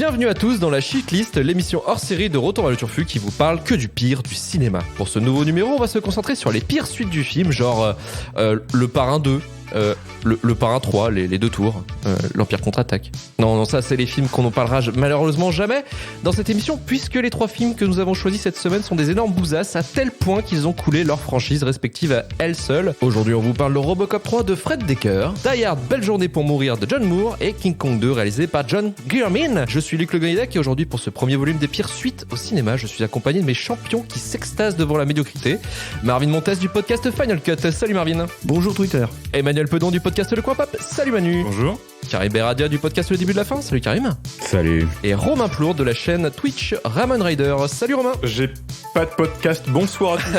Bienvenue à tous dans la Shitlist, l'émission hors série de Retour vers le Turfu qui vous parle que du pire du cinéma. Pour ce nouveau numéro, on va se concentrer sur les pires suites du film, genre Le Parrain 2, le Parrain 3, les deux tours, l'Empire contre-attaque. Non, ça c'est les films qu'on n'en parlera malheureusement jamais dans cette émission, puisque les trois films que nous avons choisis cette semaine sont des énormes bousasses à tel point qu'ils ont coulé leurs franchises respectives à elles seules. Aujourd'hui, on vous parle de Robocop 3 de Fred Dekker, Die Hard, Belle Journée pour mourir de John Moore et King Kong 2 réalisé par John Guillermin. Je suis Luc Le Gonidec et aujourd'hui pour ce premier volume des pires suites au cinéma, je suis accompagné de mes champions qui s'extasent devant la médiocrité. Marvin Montes du podcast Final Cut, salut Marvin. Bonjour Twitter. Emmanuel Pedon du podcast Le Coin Pop, salut Manu. Bonjour. Karim Beradia du podcast Le Début de la Fin, salut Karim. Salut. Et Romain Plourde de la chaîne Twitch Ramon Rider, salut Romain. J'ai pas de podcast, bonsoir à tous.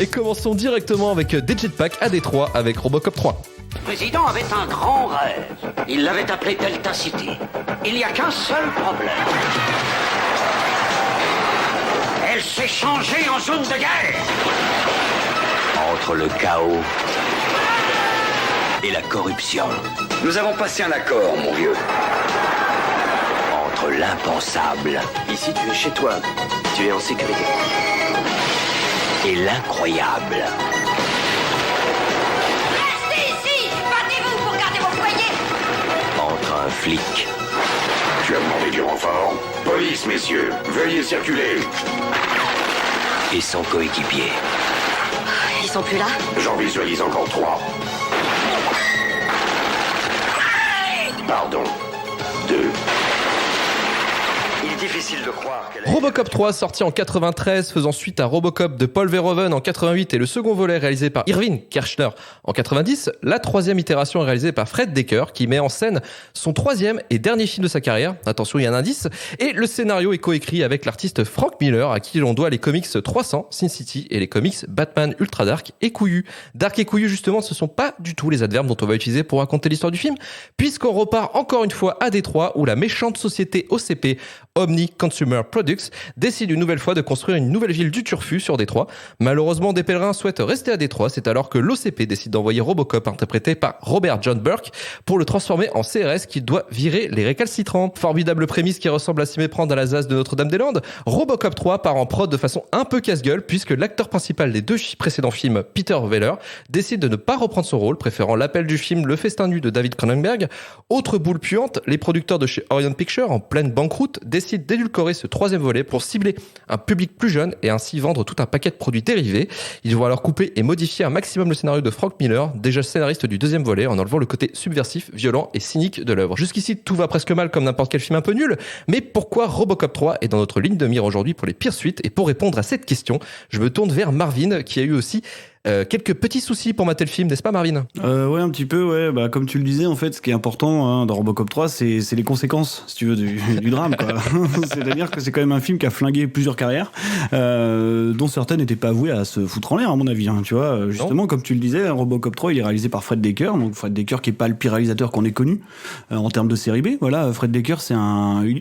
Et commençons directement avec des jetpacks à Détroit avec Robocop 3. Le président avait un grand rêve. Il l'avait appelé Delta City. Il n'y a qu'un seul problème. Elle s'est changée en zone de guerre. Entre le chaos et la corruption. Nous avons passé un accord, mon vieux. Entre l'impensable Ici, tu es chez toi. Tu es en sécurité. et l'incroyable. Restez ici! Battez-vous pour garder vos foyers! Entre un flic Tu as demandé du renfort. Police, messieurs, veuillez circuler. et son coéquipier. Ils sont plus là? J'en visualise encore 3. Pardon. 2. Il est difficile de croire qu'elle Robocop 3 sorti en 93, faisant suite à Robocop de Paul Verhoeven en 88 et le second volet réalisé par Irving Kershner en 90, la troisième itération est réalisée par Fred Dekker qui met en scène son troisième et dernier film de sa carrière, attention il y a un indice, et le scénario est coécrit avec l'artiste Frank Miller à qui l'on doit les comics 300, Sin City et les comics Batman Ultra Dark et Couillu. Dark et Couillu justement ce sont pas du tout les adverbes dont on va utiliser pour raconter l'histoire du film, puisqu'on repart encore une fois à Détroit où la méchante société OCP, Omni Consumer Products, décide une nouvelle fois de construire une nouvelle ville du Turfu sur Détroit. Malheureusement, des pèlerins souhaitent rester à Détroit, c'est alors que l'OCP décide d'envoyer Robocop, interprété par Robert John Burke, pour le transformer en CRS qui doit virer les récalcitrants. Formidable prémisse qui ressemble à s'y méprendre à la ZAS de Notre-Dame-des-Landes, Robocop 3 part en prod de façon un peu casse-gueule, puisque l'acteur principal des deux précédents films, Peter Weller, décide de ne pas reprendre son rôle, préférant l'appel du film Le Festin nu de David Cronenberg. Autre boule puante, les producteurs de chez Orion Pictures, en pleine banqueroute, décident d'édulcorer ce troisième volet pour cibler un public plus jeune et ainsi vendre tout un paquet de produits dérivés. Ils vont alors couper et modifier un maximum le scénario de Frank Miller, déjà scénariste du deuxième volet, en enlevant le côté subversif, violent et cynique de l'œuvre. Jusqu'ici, tout va presque mal comme n'importe quel film un peu nul, mais pourquoi Robocop 3 est dans notre ligne de mire aujourd'hui pour les pires suites? Et pour répondre à cette question, je me tourne vers Marvin, qui a eu aussi quelques petits soucis pour mater le film, n'est-ce pas Marvin? Ouais, un petit peu, ouais. Bah, comme tu le disais, en fait, ce qui est important dans Robocop 3, c'est les conséquences, si tu veux, du drame, quoi. C'est-à-dire que c'est quand même un film qui a flingué plusieurs carrières, dont certaines n'étaient pas avouées à se foutre en l'air, à mon avis. Tu vois, justement, comme tu le disais, Robocop 3, il est réalisé par Fred Dekker, donc Fred Dekker qui est pas le pire réalisateur qu'on ait connu en termes de série B. Voilà, Fred Dekker,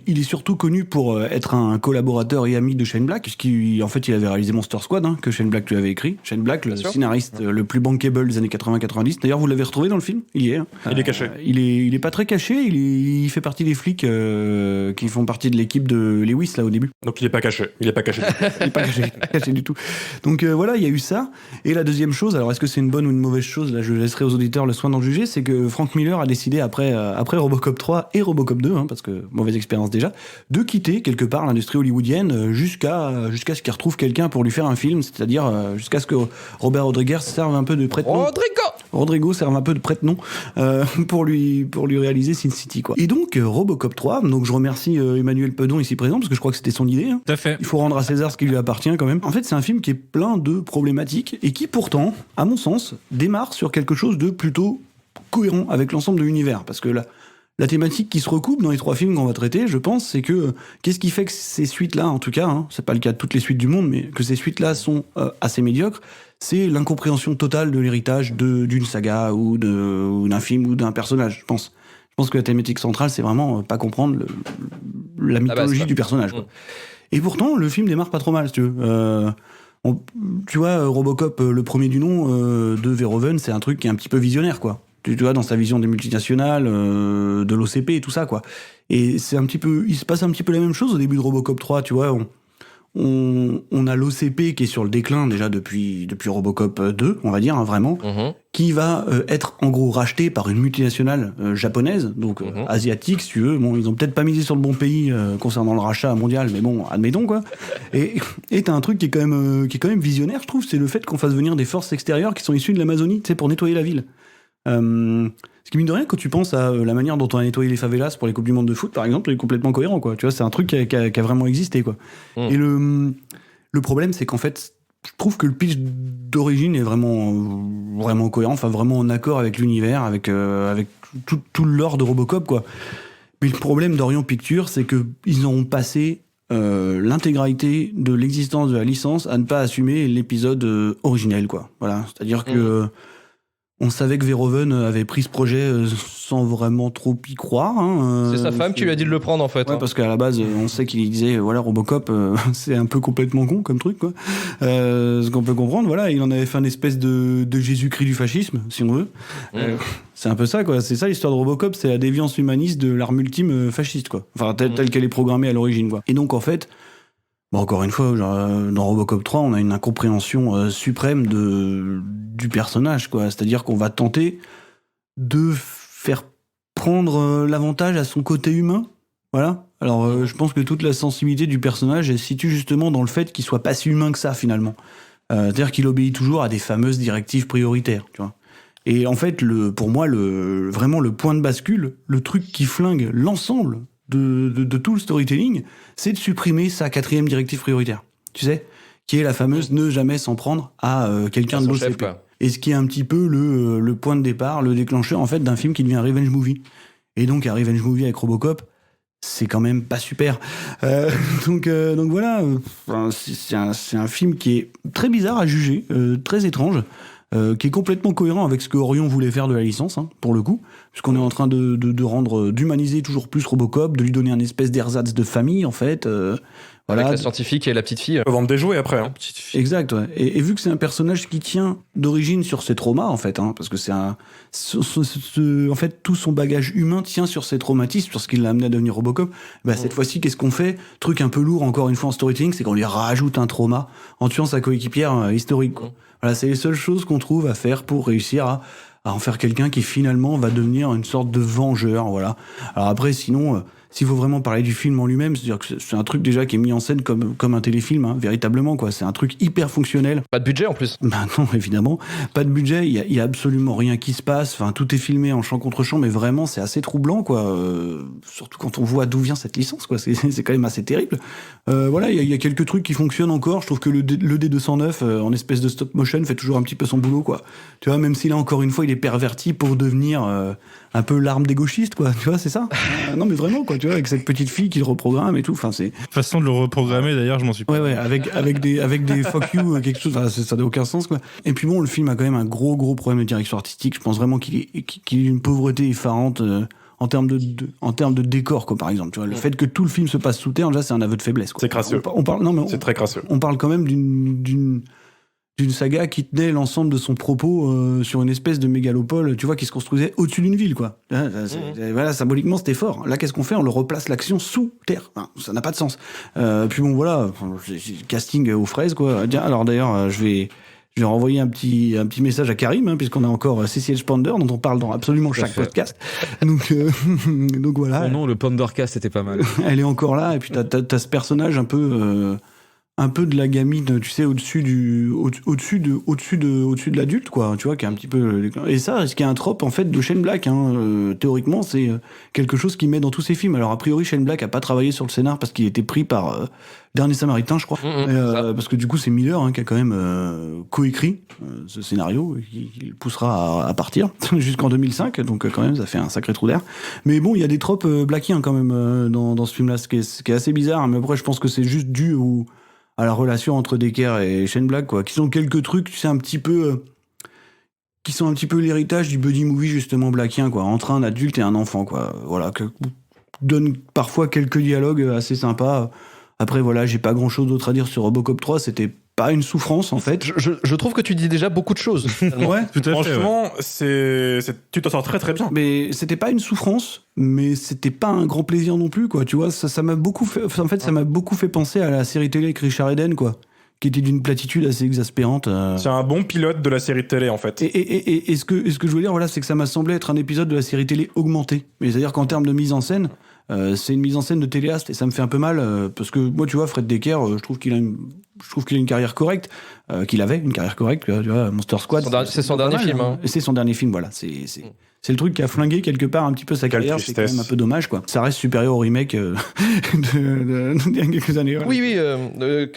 il est surtout connu pour être un collaborateur et ami de Shane Black, puisqu'en fait, il avait réalisé Monster Squad, que Shane Black lui avait écrit. Shane Black, le scénariste le plus bankable des années 80-90. D'ailleurs, vous l'avez retrouvé dans le film? Il y est. Il est caché. Il est pas très caché. Il fait partie des flics qui font partie de l'équipe de Lewis là au début. Donc il est pas caché. Il est pas caché. Il est pas caché du tout. Donc voilà, il y a eu ça. Et la deuxième chose, alors est-ce que c'est une bonne ou une mauvaise chose? Là, je laisserai aux auditeurs le soin d'en juger. C'est que Frank Miller a décidé après Robocop 3 et Robocop 2, parce que mauvaise expérience déjà, de quitter quelque part l'industrie hollywoodienne jusqu'à ce qu'il retrouve quelqu'un pour lui faire un film, c'est-à-dire jusqu'à ce que Robert Rodriguez serve un peu de prête-nom. Rodrigo serve un peu de prête-nom pour lui réaliser Sin City, quoi. Et donc Robocop 3, donc je remercie Emmanuel Pedon ici présent parce que je crois que c'était son idée. Tout à fait. Il faut rendre à César ce qui lui appartient quand même. En fait, c'est un film qui est plein de problématiques et qui pourtant, à mon sens, démarre sur quelque chose de plutôt cohérent avec l'ensemble de l'univers, parce que la thématique qui se recoupe dans les trois films qu'on va traiter, je pense, c'est que qu'est-ce qui fait que ces suites-là, en tout cas, c'est pas le cas de toutes les suites du monde, mais que ces suites-là sont assez médiocres, c'est l'incompréhension totale de l'héritage d'une saga ou d'un film ou d'un personnage, je pense. Je pense que la thématique centrale, c'est vraiment pas comprendre la mythologie du personnage, quoi. Et pourtant, le film démarre pas trop mal, si tu veux. Tu vois, Robocop, le premier du nom de Verhoeven, c'est un truc qui est un petit peu visionnaire, quoi. tu vois, dans sa vision des multinationales, de l'OCP et tout ça, quoi. Et il se passe un petit peu la même chose au début de Robocop 3, tu vois. On a l'OCP qui est sur le déclin déjà depuis Robocop 2, on va dire, hein, vraiment, qui va être en gros racheté par une multinationale japonaise, donc asiatique, si tu veux. Bon, ils ont peut-être pas misé sur le bon pays concernant le rachat mondial, mais bon, admettons, quoi. Et t'as un truc qui est quand même visionnaire, je trouve, c'est le fait qu'on fasse venir des forces extérieures qui sont issues de l'Amazonie, tu sais, pour nettoyer la ville. Ce qui, mine de rien, quand tu penses à la manière dont on a nettoyé les favelas pour les Coupes du Monde de foot, par exemple, est complètement cohérent, quoi. Tu vois, c'est un truc qui a vraiment existé, quoi. Et le problème, c'est qu'en fait, je trouve que le pitch d'origine est vraiment cohérent, enfin, vraiment en accord avec l'univers, avec tout le lore de Robocop, quoi. Mais le problème d'Orion Pictures, c'est qu'ils ont passé l'intégralité de l'existence de la licence à ne pas assumer l'épisode originel, quoi. Voilà. C'est-à-dire que on savait que Verhoeven avait pris ce projet sans vraiment trop y croire. Hein, c'est sa femme qui lui a dit de le prendre, en fait. Ouais, parce qu'à la base, on sait qu'il disait, voilà, Robocop, c'est un peu complètement con comme truc, quoi. Ce qu'on peut comprendre, voilà, il en avait fait une espèce de Jésus-Christ du fascisme, si on veut. C'est un peu ça, quoi. C'est ça l'histoire de Robocop, c'est la déviance humaniste de l'arme ultime fasciste, quoi. Enfin, telle qu'elle est programmée à l'origine, quoi. Et donc, en fait, bon, encore une fois, dans Robocop 3, on a une incompréhension suprême du personnage, quoi. C'est-à-dire qu'on va tenter de faire prendre l'avantage à son côté humain. Voilà. Alors, je pense que toute la sensibilité du personnage, elle se situe justement dans le fait qu'il soit pas si humain que ça, finalement. C'est-à-dire qu'il obéit toujours à des fameuses directives prioritaires, tu vois. Et en fait, pour moi, vraiment le point de bascule, le truc qui flingue l'ensemble de tout le storytelling, c'est de supprimer sa 4e directive prioritaire, tu sais, qui est la fameuse ne jamais s'en prendre à quelqu'un de l'OCP. Et ce qui est un petit peu le point de départ, le déclencheur en fait d'un film qui devient un revenge movie. Et donc un revenge movie avec Robocop, c'est quand même pas super. Donc voilà, c'est un film qui est très bizarre à juger, très étrange. Qui est complètement cohérent avec ce que Orion voulait faire de la licence, hein, pour le coup, puisqu'on est en train d'humaniser toujours plus Robocop, de lui donner un espèce d'ersatz de famille, en fait. Voilà. Avec la scientifique et la petite fille. On va vendre des jouets après. Hein. Exact, ouais. Et vu que c'est un personnage qui tient d'origine sur ses traumas, en fait, hein, parce que en fait, tout son bagage humain tient sur ses traumatismes, sur ce qui l'a amené à devenir Robocop. Bah, cette fois-ci, qu'est-ce qu'on fait? Truc un peu lourd, encore une fois, en storytelling, c'est qu'on lui rajoute un trauma en tuant sa coéquipière historique, quoi. Voilà, c'est les seules choses qu'on trouve à faire pour réussir à en faire quelqu'un qui finalement va devenir une sorte de vengeur, voilà. Alors après, sinon, s'il faut vraiment parler du film en lui-même, c'est-à-dire que c'est un truc déjà qui est mis en scène comme un téléfilm, hein, véritablement, quoi. C'est un truc hyper fonctionnel. Pas de budget en plus. Ben non, évidemment, pas de budget. Il y a absolument rien qui se passe. Enfin, tout est filmé en champ contre champ, mais vraiment, c'est assez troublant, quoi. Surtout quand on voit d'où vient cette licence, quoi. C'est quand même assez terrible. Voilà, il y a quelques trucs qui fonctionnent encore. Je trouve que le D209 en espèce de stop motion fait toujours un petit peu son boulot, quoi. Tu vois, même si là encore une fois, il est perverti pour devenir un peu l'arme des gauchistes, quoi. Tu vois, c'est ça. Non, mais vraiment, quoi. Tu vois, avec cette petite fille qui le reprogramme et tout. Enfin, c'est façon de le reprogrammer, d'ailleurs, je m'en suis pas. Ouais, avec des fuck you, quelque chose. Enfin, ça n'a aucun sens, quoi. Et puis bon, le film a quand même un gros problème de direction artistique. Je pense vraiment qu'il est une pauvreté effarante en termes de décor, quoi, par exemple. Tu vois, le fait que tout le film se passe sous terre, déjà, c'est un aveu de faiblesse, quoi. C'est crasseux. C'est très crasseux. On parle quand même d'une saga qui tenait l'ensemble de son propos sur une espèce de mégalopole, tu vois, qui se construisait au-dessus d'une ville, quoi. Voilà, symboliquement, c'était fort. Là, qu'est-ce qu'on fait? On le replace l'action sous terre. Enfin, ça n'a pas de sens. Puis bon, voilà, casting aux fraises, quoi. Alors d'ailleurs, je vais renvoyer un petit message à Karim, hein, puisqu'on a encore Cécile Spander, dont on parle dans absolument chaque podcast. Donc voilà. Oh non, le Pandercast était pas mal. Elle est encore là, et puis t'as ce personnage un peu de la gamine, tu sais, au-dessus de l'adulte, quoi, tu vois, qui est un petit peu... Et ça, ce qui est un trope, en fait, de Shane Black, hein, théoriquement, c'est quelque chose qu'il met dans tous ses films. Alors, a priori, Shane Black a pas travaillé sur le scénar parce qu'il était pris par Dernier Samaritain, je crois. Parce que du coup, c'est Miller, hein, qui a quand même coécrit ce scénario, qui le poussera à partir jusqu'en 2005, donc quand même, ça fait un sacré trou d'air. Mais bon, il y a des tropes blackiens, quand même, dans ce film-là, ce qui est assez bizarre, hein, mais après, je pense que c'est juste dû à la relation entre Decker et Shane Black, quoi, qui sont quelques trucs, tu sais, qui sont un petit peu l'héritage du buddy movie, justement, blackien, quoi, entre un adulte et un enfant, quoi. Voilà, que donne parfois quelques dialogues assez sympas. Après, voilà, j'ai pas grand chose d'autre à dire sur Robocop 3, c'était pas une souffrance en fait. Je trouve que tu dis déjà beaucoup de choses. Ouais. Tout à fait. Franchement, tu t'en sors très très bien. Mais c'était pas une souffrance, mais c'était pas un grand plaisir non plus, quoi. Tu vois, ça m'a beaucoup fait. En fait, ça m'a beaucoup fait penser à la série télé avec Richard Eden, quoi, qui était d'une platitude assez exaspérante. C'est un bon pilote de la série télé en fait. Et ce que je veux dire, voilà, c'est que ça m'a semblé être un épisode de la série télé augmenté. Mais c'est-à-dire qu'en termes de mise en scène, c'est une mise en scène de téléaste et ça me fait un peu mal parce que moi, tu vois, Fred Decker, je trouve qu'il a une carrière correcte, qu'il avait une carrière correcte. Tu vois, Monster Squad. C'est son dernier film. Hein. C'est son dernier film, voilà. C'est le truc qui a flingué quelque part un petit peu sa Quelle carrière. C'est quand tristesse. même un peu dommage, quoi. Ça reste supérieur au remake d'il y a quelques années. Voilà. Oui,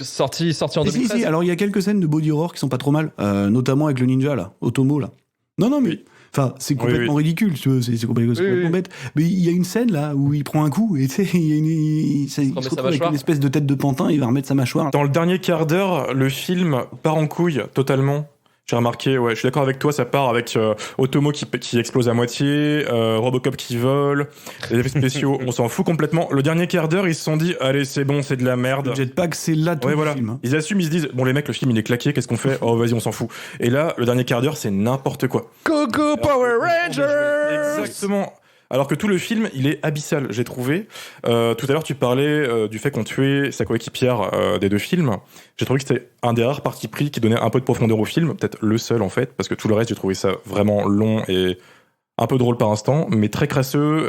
sorti en 2013. Si, alors il y a quelques scènes de body horror qui sont pas trop mal, notamment avec le ninja là, Otomo là. Non mais enfin c'est complètement ridicule, tu vois, c'est complètement bête. Mais il y a une scène là où il prend un coup et tu sais il se retrouve avec une espèce de tête de pantin, il va remettre sa mâchoire. Dans le dernier quart d'heure, le film part en couille totalement. J'ai remarqué, je suis d'accord avec toi, ça part avec Otomo qui explose à moitié, Robocop qui vole, les effets spéciaux, on s'en fout complètement. Le dernier quart d'heure, ils se sont dit, allez, c'est bon, c'est de la merde. Le jetpack, c'est là tout le film. Hein. Ils assument, ils se disent, bon, les mecs, le film, il est claqué, qu'est-ce qu'on fait ? Oh, vas-y, on s'en fout. Et là, le dernier quart d'heure, c'est n'importe quoi. Go Power Rangers ! Exactement. Alors que tout le film, il est abyssal, j'ai trouvé. Tout à l'heure, tu parlais du fait qu'on tuait sa coéquipière des deux films. J'ai trouvé que c'était un des rares partis pris qui donnait un peu de profondeur au film, peut-être le seul en fait, parce que tout le reste, j'ai trouvé ça vraiment long et un peu drôle par instant, mais très crasseux,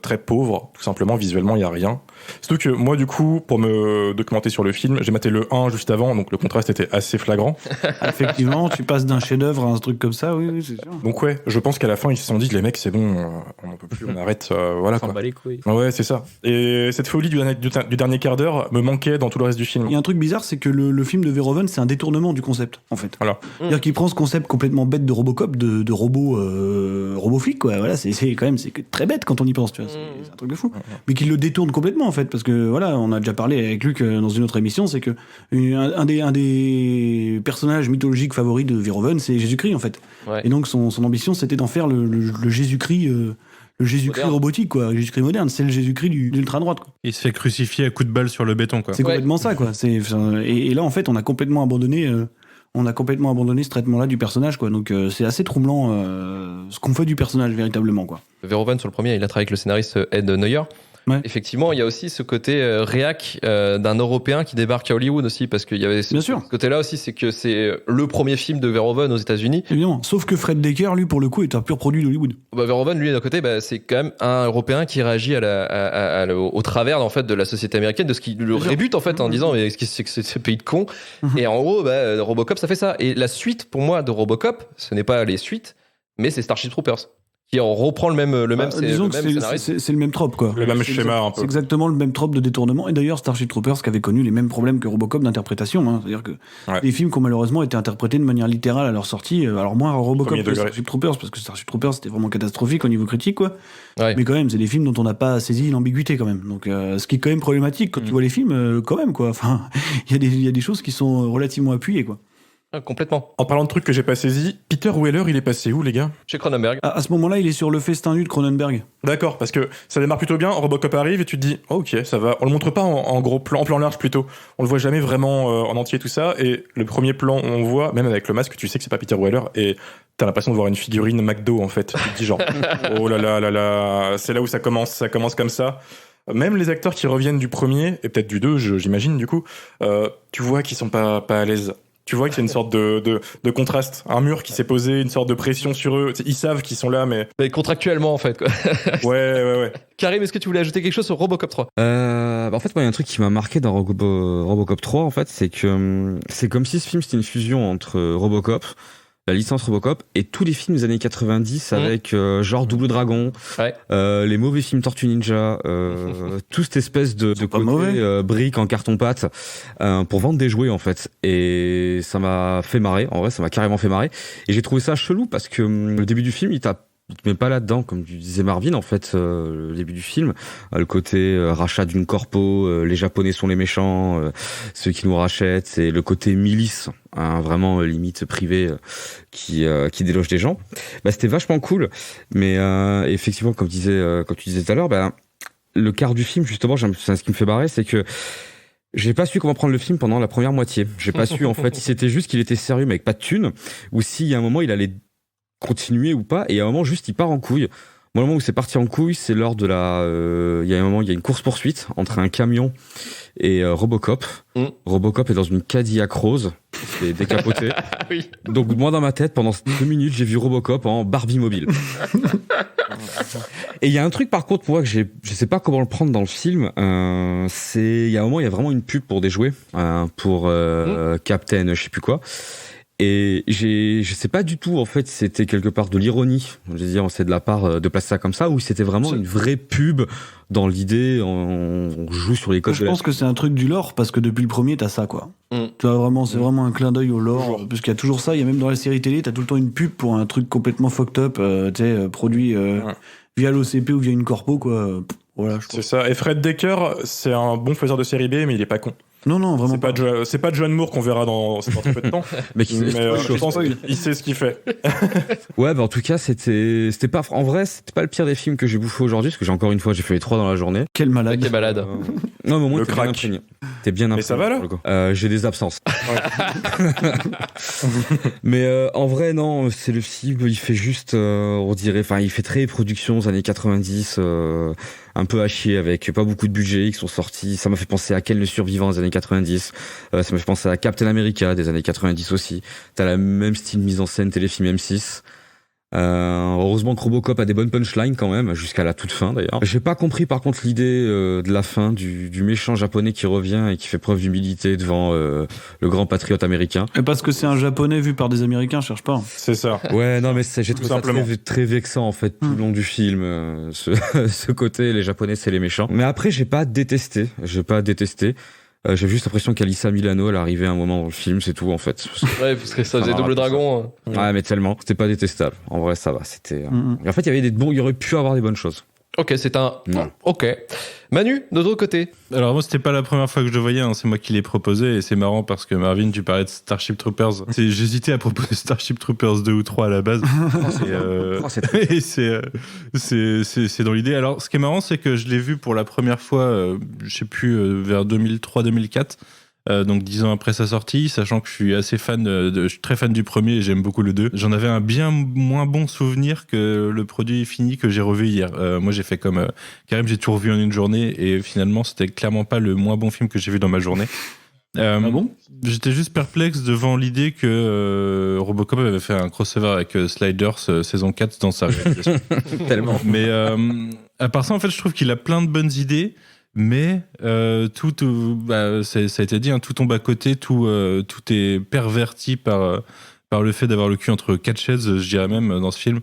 très pauvre, tout simplement, visuellement, il n'y a rien. Surtout que moi, du coup, pour me documenter sur le film, j'ai maté le 1 juste avant, donc le contraste était assez flagrant. Effectivement, tu passes d'un chef-d'œuvre à un truc comme ça, oui, c'est sûr. Donc je pense qu'à la fin, ils se sont dit, les mecs, c'est bon, on n'en peut plus, on arrête, voilà quoi. On s'en bat les couilles. Ouais, c'est ça. Et cette folie du dernier quart d'heure me manquait dans tout le reste du film. Il y a un truc bizarre, c'est que le film de Verhoeven, c'est un détournement du concept, en fait. Voilà. C'est-à-dire qu'il prend ce concept complètement bête de Robocop, de robot flic, quoi. Voilà, c'est très bête quand on y pense, tu vois. C'est un truc de fou. Mais qu'il le détourne complètement, en fait, parce que voilà, on a déjà parlé avec Luc dans une autre émission, c'est que un des personnages mythologiques favoris de Verhoeven, c'est Jésus-Christ, en fait. Ouais. Et donc son ambition, c'était d'en faire le Jésus-Christ. Le Jésus-Christ moderne. robotique, quoi. Le Jésus-Christ moderne, c'est le Jésus-Christ de l'ultra-droite, quoi. Il se fait crucifier à coups de balle sur le béton, quoi. C'est complètement ça, quoi. Et là, en fait, on a complètement abandonné ce traitement-là du personnage, quoi. Donc, c'est assez troublant ce qu'on fait du personnage, véritablement, quoi. Verhoeven, sur le premier, il a travaillé avec le scénariste Ed Neuer. Ouais. Effectivement, il y a aussi ce côté réac d'un Européen qui débarque à Hollywood aussi, parce qu'il y avait Bien sûr. ce côté-là aussi, c'est que c'est le premier film de Verhoeven aux États-Unis. Évidemment. Sauf que Fred Decker, lui, pour le coup, est un pur produit d'Hollywood. Verhoeven, lui, d'un côté, c'est quand même un Européen qui réagit au travers en fait de la société américaine, de ce qui le rébute en fait en disant mais qu'est-ce que c'est ce pays de cons. Et en gros, Robocop, ça fait ça. Et la suite pour moi de Robocop, ce n'est pas les suites, mais c'est Starship Troopers. Qui reprend le même scénariste. C'est le même trope, quoi. Le même schéma, un peu. C'est exactement le même trope de détournement. Et d'ailleurs, Starship Troopers qui avait connu les mêmes problèmes que Robocop d'interprétation. Hein. C'est-à-dire que les films qui ont malheureusement été interprétés de manière littérale à leur sortie. Alors moins Robocop que Starship Troopers, parce que Starship Troopers c'était vraiment catastrophique au niveau critique, quoi. Ouais. Mais quand même, c'est des films dont on n'a pas saisi l'ambiguïté, quand même. Donc, ce qui est quand même problématique quand tu vois les films, quand même, quoi. Enfin, il y a des choses qui sont relativement appuyées, quoi. Complètement. En parlant de trucs que j'ai pas saisis, Peter Weller, il est passé où, les gars ? Chez Cronenberg. À ce moment-là, il est sur le festin nu de Cronenberg. D'accord, parce que ça démarre plutôt bien, Robocop arrive et tu te dis, oh, ok, ça va. On le montre pas en gros plan, en plan large plutôt. On le voit jamais vraiment en entier tout ça. Et le premier plan, on voit, même avec le masque, tu sais que c'est pas Peter Weller et t'as l'impression de voir une figurine McDo en fait. Tu te dis genre, oh là là là là, c'est là où ça commence comme ça. Même les acteurs qui reviennent du premier, et peut-être du 2, j'imagine du coup, tu vois qu'ils sont pas à l'aise. Tu vois qu'il y a une sorte de contraste, un mur qui s'est posé, une sorte de pression sur eux. Ils savent qu'ils sont là, mais contractuellement en fait, quoi. Ouais. Karim, est-ce que tu voulais ajouter quelque chose sur Robocop 3 En fait, moi, il y a un truc qui m'a marqué dans Robocop 3, en fait, c'est que c'est comme si ce film c'était une fusion entre Robocop, la licence Robocop et tous les films des années 90 avec genre Double Dragon, les mauvais films Tortue Ninja, toute cette espèce de côté brique en carton-pâte pour vendre des jouets en fait. Et ça m'a fait marrer, en vrai ça m'a carrément fait marrer. Et j'ai trouvé ça chelou parce que le début du film il te met pas là-dedans, comme tu disais Marvin, en fait, le début du film, le côté rachat d'une corpo, les Japonais sont les méchants, ceux qui nous rachètent, c'est le côté milice, hein, vraiment limite privée, qui déloge des gens. C'était vachement cool, mais effectivement, comme tu disais tout à l'heure, le quart du film, justement, c'est ce qui me fait barrer, c'est que J'ai pas su comment prendre le film pendant la première moitié. J'ai pas su, en fait, si c'était juste qu'il était sérieux mais avec pas de thunes, ou s'il y a un moment il allait continuer ou pas, et à un moment juste il part en couille. Moi, le moment où c'est parti en couille, c'est lors de il y a un moment, il y a une course-poursuite entre un camion et Robocop. Robocop est dans une Cadillac rose, c'est décapoté. Oui. Donc moi, dans ma tête, pendant 2 minutes, j'ai vu Robocop en Barbie mobile. Et il y a un truc, par contre, moi, que je sais pas comment le prendre dans le film, il y a un moment, il y a vraiment une pub pour des jouets, pour Captain, je sais plus quoi. Et je sais pas du tout, en fait, c'était quelque part de l'ironie. Je veux dire, c'est de la part de placer ça comme ça, ou c'était vraiment une vraie pub dans l'idée, on joue sur les codes. Je pense que c'est un truc du lore, parce que depuis le premier, t'as ça, quoi. Tu vois, vraiment, c'est vraiment un clin d'œil au lore, parce qu'il y a toujours ça, il y a même dans la série télé, t'as tout le temps une pub pour un truc complètement fucked up, tu sais, produit via l'OCP ou via une corpo, quoi. Voilà, je C'est ça. Et Fred Decker, c'est un bon faiseur de série B, mais il est pas con. Non, vraiment C'est pas John Moore qu'on verra dans très peu de temps. Mais je pense qu'il sait ce qu'il fait. Ouais, bah en tout cas, c'était pas, en vrai, c'était pas le pire des films que j'ai bouffé aujourd'hui, parce que j'ai fait les 3 dans la journée. Quel malade. Quel malade. Non, mais au moins, Le t'es bien crack. imprégné. T'es bien imprégné. Mais ça va, là pour le coup. J'ai des absences. Mais en vrai, non, c'est le film, il fait juste, on dirait, enfin, il fait très production aux années 90, un peu à chier, avec pas beaucoup de budget, qui sont sortis. Ça m'a fait penser à Ken le Survivant des années 90. Ça m'a fait penser à Captain America des années 90 aussi. T'as la même style mise en scène téléfilm M6. Heureusement que Robocop a des bonnes punchlines quand même, jusqu'à la toute fin d'ailleurs. J'ai pas compris par contre l'idée de la fin du méchant japonais qui revient et qui fait preuve d'humilité devant le grand patriote américain. Et parce que c'est un japonais vu par des américains, cherche pas. C'est ça. Ouais, non mais j'ai trouvé ça simplement. très vexant en fait tout le long du film, ce côté les japonais c'est les méchants. Mais après j'ai pas détesté. J'ai juste l'impression qu'Alyssa Milano elle arrivait à un moment dans le film, c'est tout en fait. Ouais, parce que ça faisait Double Dragon. Ouais, mais tellement, c'était pas détestable. En vrai, ça va, c'était. En fait, il y avait il y aurait pu avoir des bonnes choses. Ok, c'est un. Non. Ok. Manu, de l'autre côté. Alors moi, c'était pas la première fois que je le voyais, c'est moi qui l'ai proposé, et c'est marrant parce que Marvin, tu parlais de Starship Troopers. J'hésitais à proposer Starship Troopers 2 ou 3 à la base. Et c'est dans l'idée. Alors, ce qui est marrant, c'est que je l'ai vu pour la première fois, je sais plus, vers 2003-2004. Donc 10 ans après sa sortie, sachant que je suis assez fan, je suis très fan du premier et j'aime beaucoup le 2. J'en avais un bien moins bon souvenir que le produit fini que j'ai revu hier. Moi j'ai fait comme Karim, j'ai tout revu en une journée et finalement c'était clairement pas le moins bon film que j'ai vu dans ma journée. Ah bon ? J'étais juste perplexe devant l'idée que Robocop avait fait un crossover avec Sliders saison 4 dans sa réalisation. Tellement. Mais à part ça, en fait, je trouve qu'il a plein de bonnes idées. Mais ça a été dit, tout tombe à côté, tout est perverti par le fait d'avoir le cul entre 4 chaises, je dirais même, dans ce film.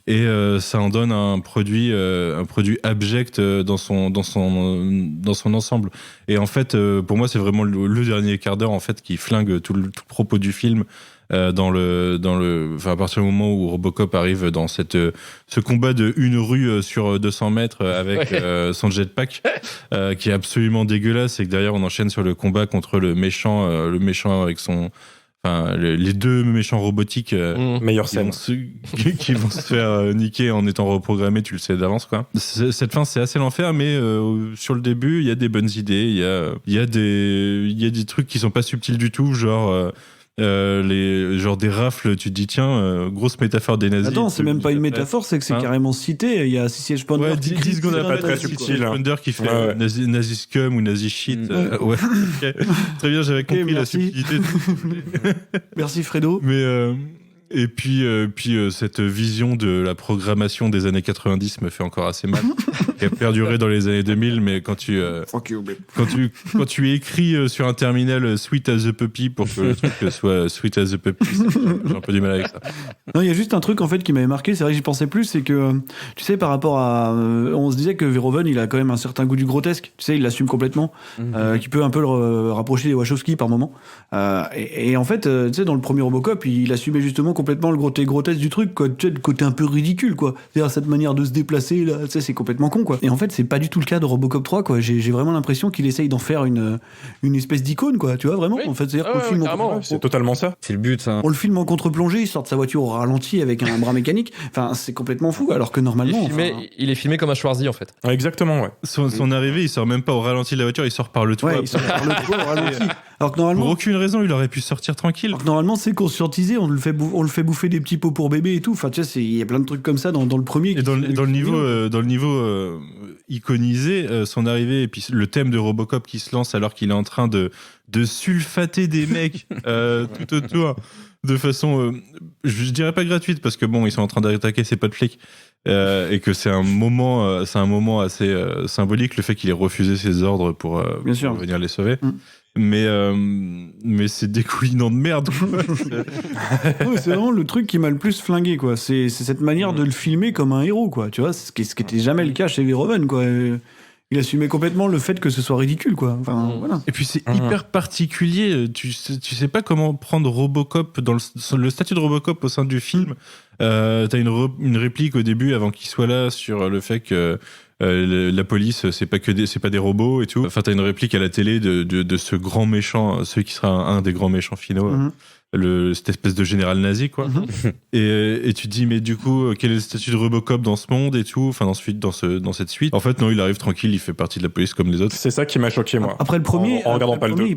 Et ça en donne un produit abject dans son ensemble. Et en fait, pour moi, c'est vraiment le dernier quart d'heure en fait qui flingue tout le propos du film. À partir du moment où Robocop arrive dans ce combat de une rue sur 200 mètres avec son jetpack, qui est absolument dégueulasse, et que derrière on enchaîne sur le combat contre le méchant avec son, les deux méchants robotiques, Meilleure scène. qui vont se faire niquer en étant reprogrammés, tu le sais d'avance quoi. Cette fin c'est assez l'enfer, mais sur le début il y a des bonnes idées, il y a des trucs qui sont pas subtils du tout, genre des rafles, tu te dis tiens, grosse métaphore des nazis. Attends, c'est même pas une métaphore, c'est que c'est carrément cité. Il y a Cicely Sponder. Ouais, 10 secondes après, très subtil. Sponder qui fait nazi scum ou nazi shit. Ouais. Okay. Très bien, j'avais compris la subtilité. Merci Fredo. Mais et puis cette vision de la programmation des années 90 me fait encore assez mal, qui a perduré dans les années 2000, mais quand tu écris sur un terminal Sweet as a Puppy pour que le truc soit Sweet as a Puppy, j'ai un peu du mal avec ça. Non, il y a juste un truc en fait qui m'avait marqué, c'est vrai que j'y pensais plus, c'est que tu sais, par rapport à on se disait que Verhoeven il a quand même un certain goût du grotesque, tu sais, il l'assume complètement, qui peut un peu le rapprocher des Wachowski par moment, et en fait tu sais, dans le premier Robocop il assumait justement complètement le grotesque du truc, quoi. Tu sais, le côté un peu ridicule, quoi. C'est-à-dire cette manière de se déplacer, là, tu sais, c'est complètement con, quoi. Et en fait, c'est pas du tout le cas de Robocop 3, quoi. J'ai vraiment l'impression qu'il essaye d'en faire une espèce d'icône, quoi. Tu vois, vraiment. Oui. En fait, c'est-à-dire qu'on le filme carrément. C'est totalement ça. C'est le but, ça. on le filme en contre-plongée, il sort de sa voiture au ralenti avec un bras mécanique. Enfin, c'est complètement fou, alors que normalement. Il est filmé comme un Schwarzy en fait. Exactement, ouais. Son arrivée, il sort même pas au ralenti de la voiture, il sort par le toit. Ouais, il sort par le toit au ralenti. Alors que Pour normalement. aucune raison, il aurait pu sortir tranquille. Alors que normalement, c'est conscientisé, on le fait bouffer des petits pots pour bébé et tout. Enfin, tu sais, il y a plein de trucs comme ça dans le premier. Et dans le niveau iconisé, son arrivée et puis le thème de Robocop qui se lance alors qu'il est en train de sulfater des mecs tout autour de façon, je dirais pas gratuite parce que bon, ils sont en train d'attaquer ses potes flics et que c'est un moment assez symbolique le fait qu'il ait refusé ses ordres pour venir les sauver. Mais c'est découlinant de merde. Ouais, c'est vraiment le truc qui m'a le plus flingué, quoi. C'est cette manière de le filmer comme un héros, quoi. Tu vois, ce qui était jamais le cas chez Verhoeven, quoi. Il assumait complètement le fait que ce soit ridicule, quoi. Enfin, voilà. Et puis c'est hyper particulier. Tu sais pas comment prendre Robocop dans le statut de Robocop au sein du film. T'as une réplique au début avant qu'il soit là sur le fait que la police c'est pas des robots et tout. Enfin t'as une réplique à la télé de ce grand méchant, celui qui sera un des grands méchants finaux. Cette espèce de général nazi, quoi. Et tu te dis, mais du coup, quel est le statut de Robocop dans ce monde et tout, enfin, dans cette suite. En fait, non, il arrive tranquille, il fait partie de la police comme les autres. C'est ça qui m'a choqué, moi. Après le premier, en regardant pas le 2. ils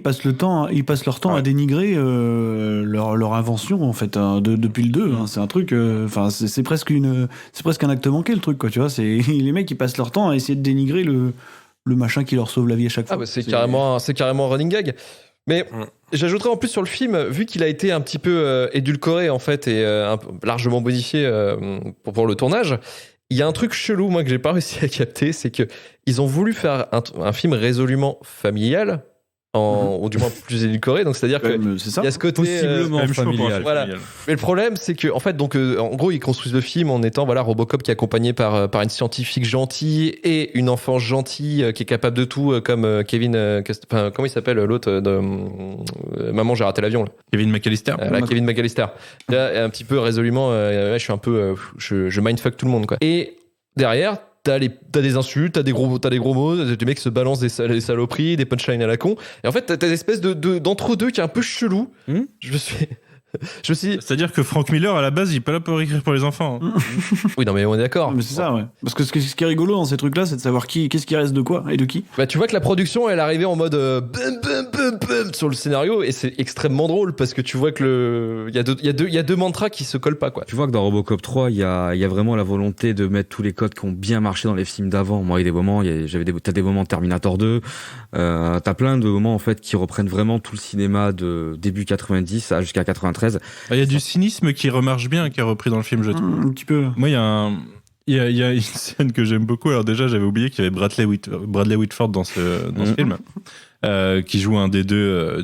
passent leur temps à dénigrer leur invention, en fait, depuis le 2. Hein. C'est un truc, enfin, c'est presque un acte manqué, le truc, quoi, tu vois. C'est les mecs qui passent leur temps à essayer de dénigrer le machin qui leur sauve la vie à chaque fois. Ah, bah, c'est carrément un running gag. Mais j'ajouterais en plus sur le film, vu qu'il a été un petit peu édulcoré en fait et largement modifié pour le tournage, il y a un truc chelou moi que j'ai pas réussi à capter, c'est que ils ont voulu faire un film résolument familial. Ou du moins plus édulcoré, donc c'est-à-dire que il y a ce côté possiblement familial. Voilà. Mais le problème, c'est que en fait, donc en gros, ils construisent le film en étant Robocop qui est accompagné par une scientifique gentille et une enfant gentille qui est capable de tout, comme Kevin. Comment il s'appelle l'autre de Maman, j'ai raté l'avion. Là. Kevin McAllister. Kevin McAllister. Là, un petit peu résolument, je suis un peu, je mindfuck tout le monde, quoi. Et derrière. T'as des insultes, t'as des gros mots, des mecs se balancent des saloperies, des punchlines à la con. Et en fait, t'as une espèce d'entre-deux qui est un peu chelou. Je me suis dit... C'est-à-dire que Frank Miller, à la base, il est pas là pour écrire pour les enfants. Hein. Oui, non, mais on est d'accord. Mais c'est ça, ouais. Parce que ce qui est rigolo dans ces trucs-là, c'est de savoir qu'est-ce qui reste de quoi et de qui. Bah, tu vois que la production, elle est arrivée en mode bum sur le scénario et c'est extrêmement drôle parce que tu vois que il y a deux mantras qui se collent pas, quoi. Tu vois que dans Robocop 3, il y a vraiment la volonté de mettre tous les codes qui ont bien marché dans les films d'avant. Moi, il y a des moments, t'as des moments de Terminator 2, t'as plein de moments en fait qui reprennent vraiment tout le cinéma de début 90 jusqu'à 93. Il y a du cynisme qui remarche bien, qui est repris dans le film, je trouve. Un petit peu. Moi, il y a une scène que j'aime beaucoup. Alors déjà, j'avais oublié qu'il y avait Bradley Whitford dans ce film. Qui joue un des deux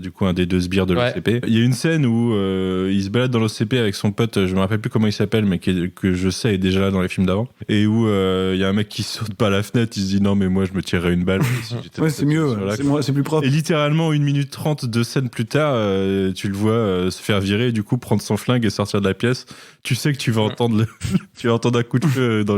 sbires de l'OCP. Il y a une scène où il se balade dans l'OCP avec son pote, je me rappelle plus comment il s'appelle, mais que je sais est déjà là dans les films d'avant, et où il y a un mec qui saute par la fenêtre, il se dit non mais moi je me tirerais une balle. Ouais, c'est mieux, c'est plus propre. Et littéralement 1 minute 30 de scène plus tard, tu le vois se faire virer et du coup prendre son flingue et sortir de la pièce. Tu sais que tu vas entendre un coup de feu dans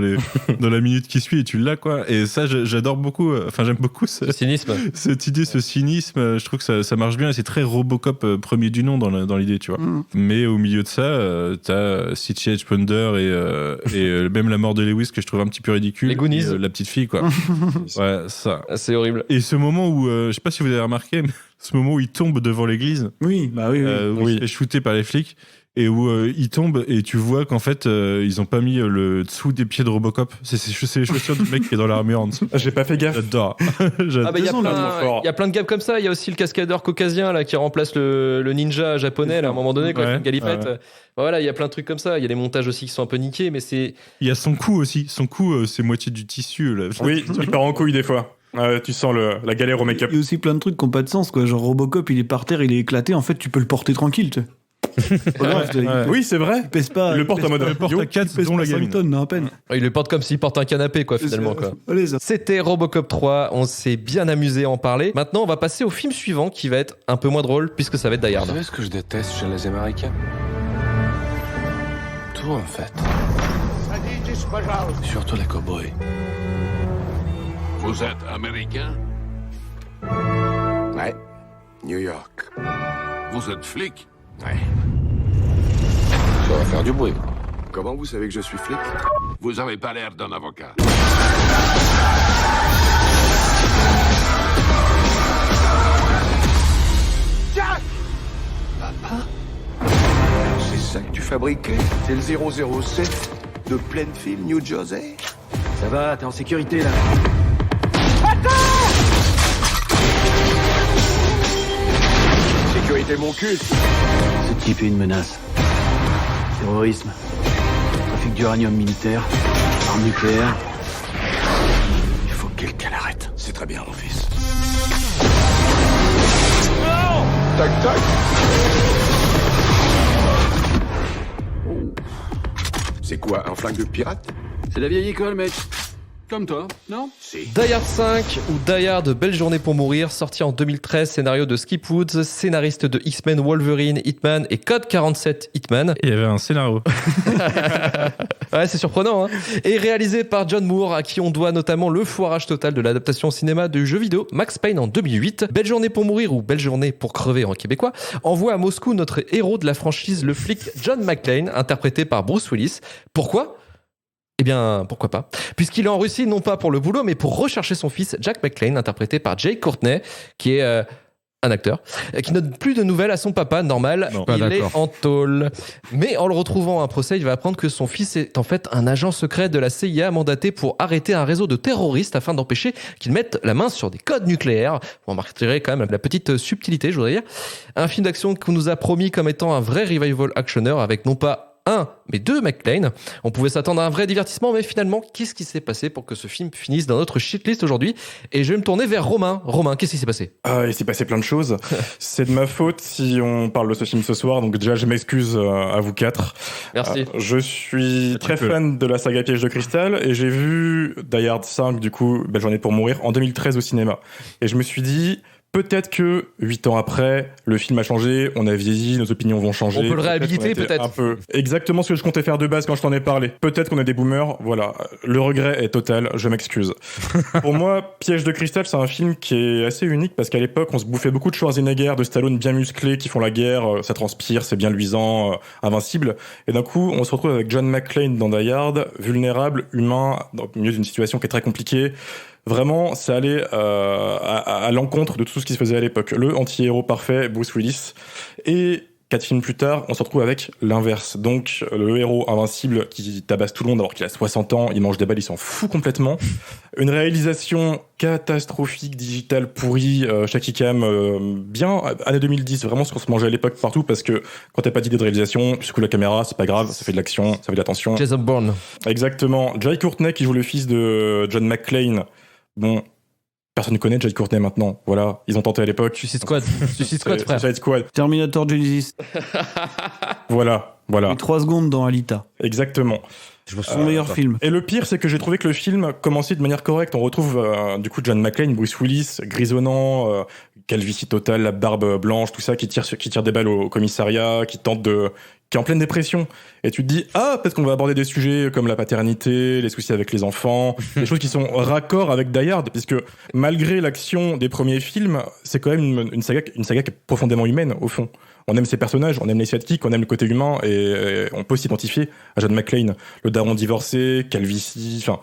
la minute qui suit et tu l'as, quoi. Et ça j'adore beaucoup, enfin j'aime beaucoup cynisme. Cette idée, ce cynisme, je trouve que ça marche bien et c'est très Robocop premier du nom dans l'idée, tu vois. Mais au milieu de ça, t'as C.J. Ponder et même la mort de Lewis que je trouve un petit peu ridicule. Les Goonies. La petite fille, quoi. Ouais, ça. C'est horrible. Et ce moment où, je sais pas si vous avez remarqué, mais ce moment où il tombe devant l'église. Oui, bah oui. Où il se fait shooter par les flics. Et où il tombe et tu vois qu'en fait ils ont pas mis le dessous des pieds de Robocop. C'est les chaussures du mec qui est dans l'armure en dessous. J'ai pas fait gaffe. J'adore. Ah bah il y a plein de gaps comme ça. Il y a aussi le cascadeur caucasien là qui remplace le ninja japonais là, à un moment donné, quoi, une galipette. Ouais. Voilà, il y a plein de trucs comme ça. Il y a des montages aussi qui sont un peu niqués, mais c'est. Il y a son cou aussi. Son cou, c'est moitié du tissu là. Oui, il part en couille des fois. Tu sens la galère au make-up. Il y a aussi plein de trucs qui n'ont pas de sens, quoi. Genre Robocop, il est par terre, il est éclaté. En fait, tu peux le porter tranquille, tu sais. Oui, c'est vrai. Il pèse pas. Il le porte en mode à 4 dont la gamine. Tonnes, à peine. Il le porte comme s'il porte un canapé, quoi, finalement, quoi. Allez, ça. C'était Robocop 3. On s'est bien amusé à en parler. Maintenant, on va passer au film suivant qui va être un peu moins drôle puisque ça va être Die Hard. Vous savez ce que je déteste chez les Américains? chaud en fait. Surtout les cow-boys. Vous êtes américain? Ouais. New York. Vous êtes flic? Ouais. Ça va faire du bruit. Comment vous savez que je suis flic? Vous avez pas l'air d'un avocat. Jack! Papa? C'est ça que tu fabriquais? C'est le 007 de Plainfield, New Jersey? Ça va, t'es en sécurité là. Sécurité mon cul! Ce type est une menace. Terrorisme, trafic d'uranium militaire, armes nucléaires. Il faut que quelqu'un l'arrête. C'est très bien, mon fils. Tac, tac! Oh. C'est quoi, un flingue de pirate? C'est la vieille école, mec. Comme toi, non? Si. Die Hard 5 ou Die Hard Belle Journée pour Mourir, sorti en 2013, scénario de Skip Woods, scénariste de X-Men, Wolverine, Hitman et Code 47 Hitman. Il y avait un scénario. Ouais, c'est surprenant, hein. Et réalisé par John Moore, à qui on doit notamment le foirage total de l'adaptation au cinéma du jeu vidéo Max Payne en 2008. Belle Journée pour Mourir ou Belle Journée pour Crever en québécois envoie à Moscou notre héros de la franchise, le flic John McClane, interprété par Bruce Willis. Pourquoi ? Eh bien, pourquoi pas ? Puisqu'il est en Russie, non pas pour le boulot, mais pour rechercher son fils, Jack McClane, interprété par Jay Courtney, qui est un acteur, qui ne donne plus de nouvelles à son papa, normal, Non, pas il est d'accord. en tôle. Mais en le retrouvant à un procès, il va apprendre que son fils est en fait un agent secret de la CIA mandaté pour arrêter un réseau de terroristes afin d'empêcher qu'ils mettent la main sur des codes nucléaires. Vous remarquerez quand même la petite subtilité, je voudrais dire. Un film d'action qu'on nous a promis comme étant un vrai revival actionneur avec non pas un, mais deux McClane. On pouvait s'attendre à un vrai divertissement, mais finalement, qu'est-ce qui s'est passé pour que ce film finisse dans notre shitlist aujourd'hui ? Et je vais me tourner vers Romain. Romain, qu'est-ce qui s'est passé ? Il s'est passé plein de choses. C'est de ma faute si on parle de ce film ce soir, donc déjà je m'excuse à vous quatre. Merci. Je suis très fan de la saga Piège de Cristal et j'ai vu Die Hard 5, du coup, Belle Journée pour Mourir, en 2013 au cinéma. Et je me suis dit, peut-être que 8 ans après, le film a changé, on a vieilli, nos opinions vont changer. On peut le réhabiliter, qu'on a été peut-être. un peu. Exactement ce que je comptais faire de base quand je t'en ai parlé. Peut-être qu'on est des boomers, voilà. Le regret est total, je m'excuse. Pour moi, Piège de Cristal, c'est un film qui est assez unique parce qu'à l'époque, on se bouffait beaucoup de Schwarzenegger, de Stallone bien musclés qui font la guerre, ça transpire, c'est bien luisant, invincible. Et d'un coup, on se retrouve avec John McClane dans Die Hard, vulnérable, humain, au milieu d'une situation qui est très compliquée. Vraiment, ça allait à l'encontre de tout ce qui se faisait à l'époque. Le anti-héros parfait, Bruce Willis. Et 4 films plus tard, on se retrouve avec l'inverse. Donc, le héros invincible qui tabasse tout le monde alors qu'il a 60 ans, il mange des balles, il s'en fout complètement. Une réalisation catastrophique, digitale, pourrie, shaky cam, bien, année 2010, vraiment ce qu'on se mangeait à l'époque partout, parce que quand t'as pas d'idée de réalisation, tu secoues la caméra, c'est pas grave, ça fait de l'action, ça fait de l'attention. Jason Bourne. Exactement. Jai Courtney qui joue le fils de John McClane. Bon, personne ne connaît Jai Courtney maintenant. Voilà, ils ont tenté à l'époque. Suicide Squad. Suicide Squad, frère. Suicide Squad. Terminator Genesis. Voilà. Et 3 secondes dans Alita. Exactement. Son meilleur film. Et le pire, c'est que j'ai trouvé que le film commençait de manière correcte. On retrouve du coup John McClane, Bruce Willis, grisonnant, calvitie totale, la barbe blanche, tout ça, qui tire des balles au commissariat, qui est en pleine dépression. Et tu te dis, peut-être qu'on va aborder des sujets comme la paternité, les soucis avec les enfants, des choses qui sont raccord avec Die Hard, puisque malgré l'action des premiers films, c'est quand même une saga qui est profondément humaine, au fond. On aime ses personnages, on aime les sidekicks, on aime le côté humain, et on peut s'identifier à John McClane, le daron divorcé, calvitie, enfin,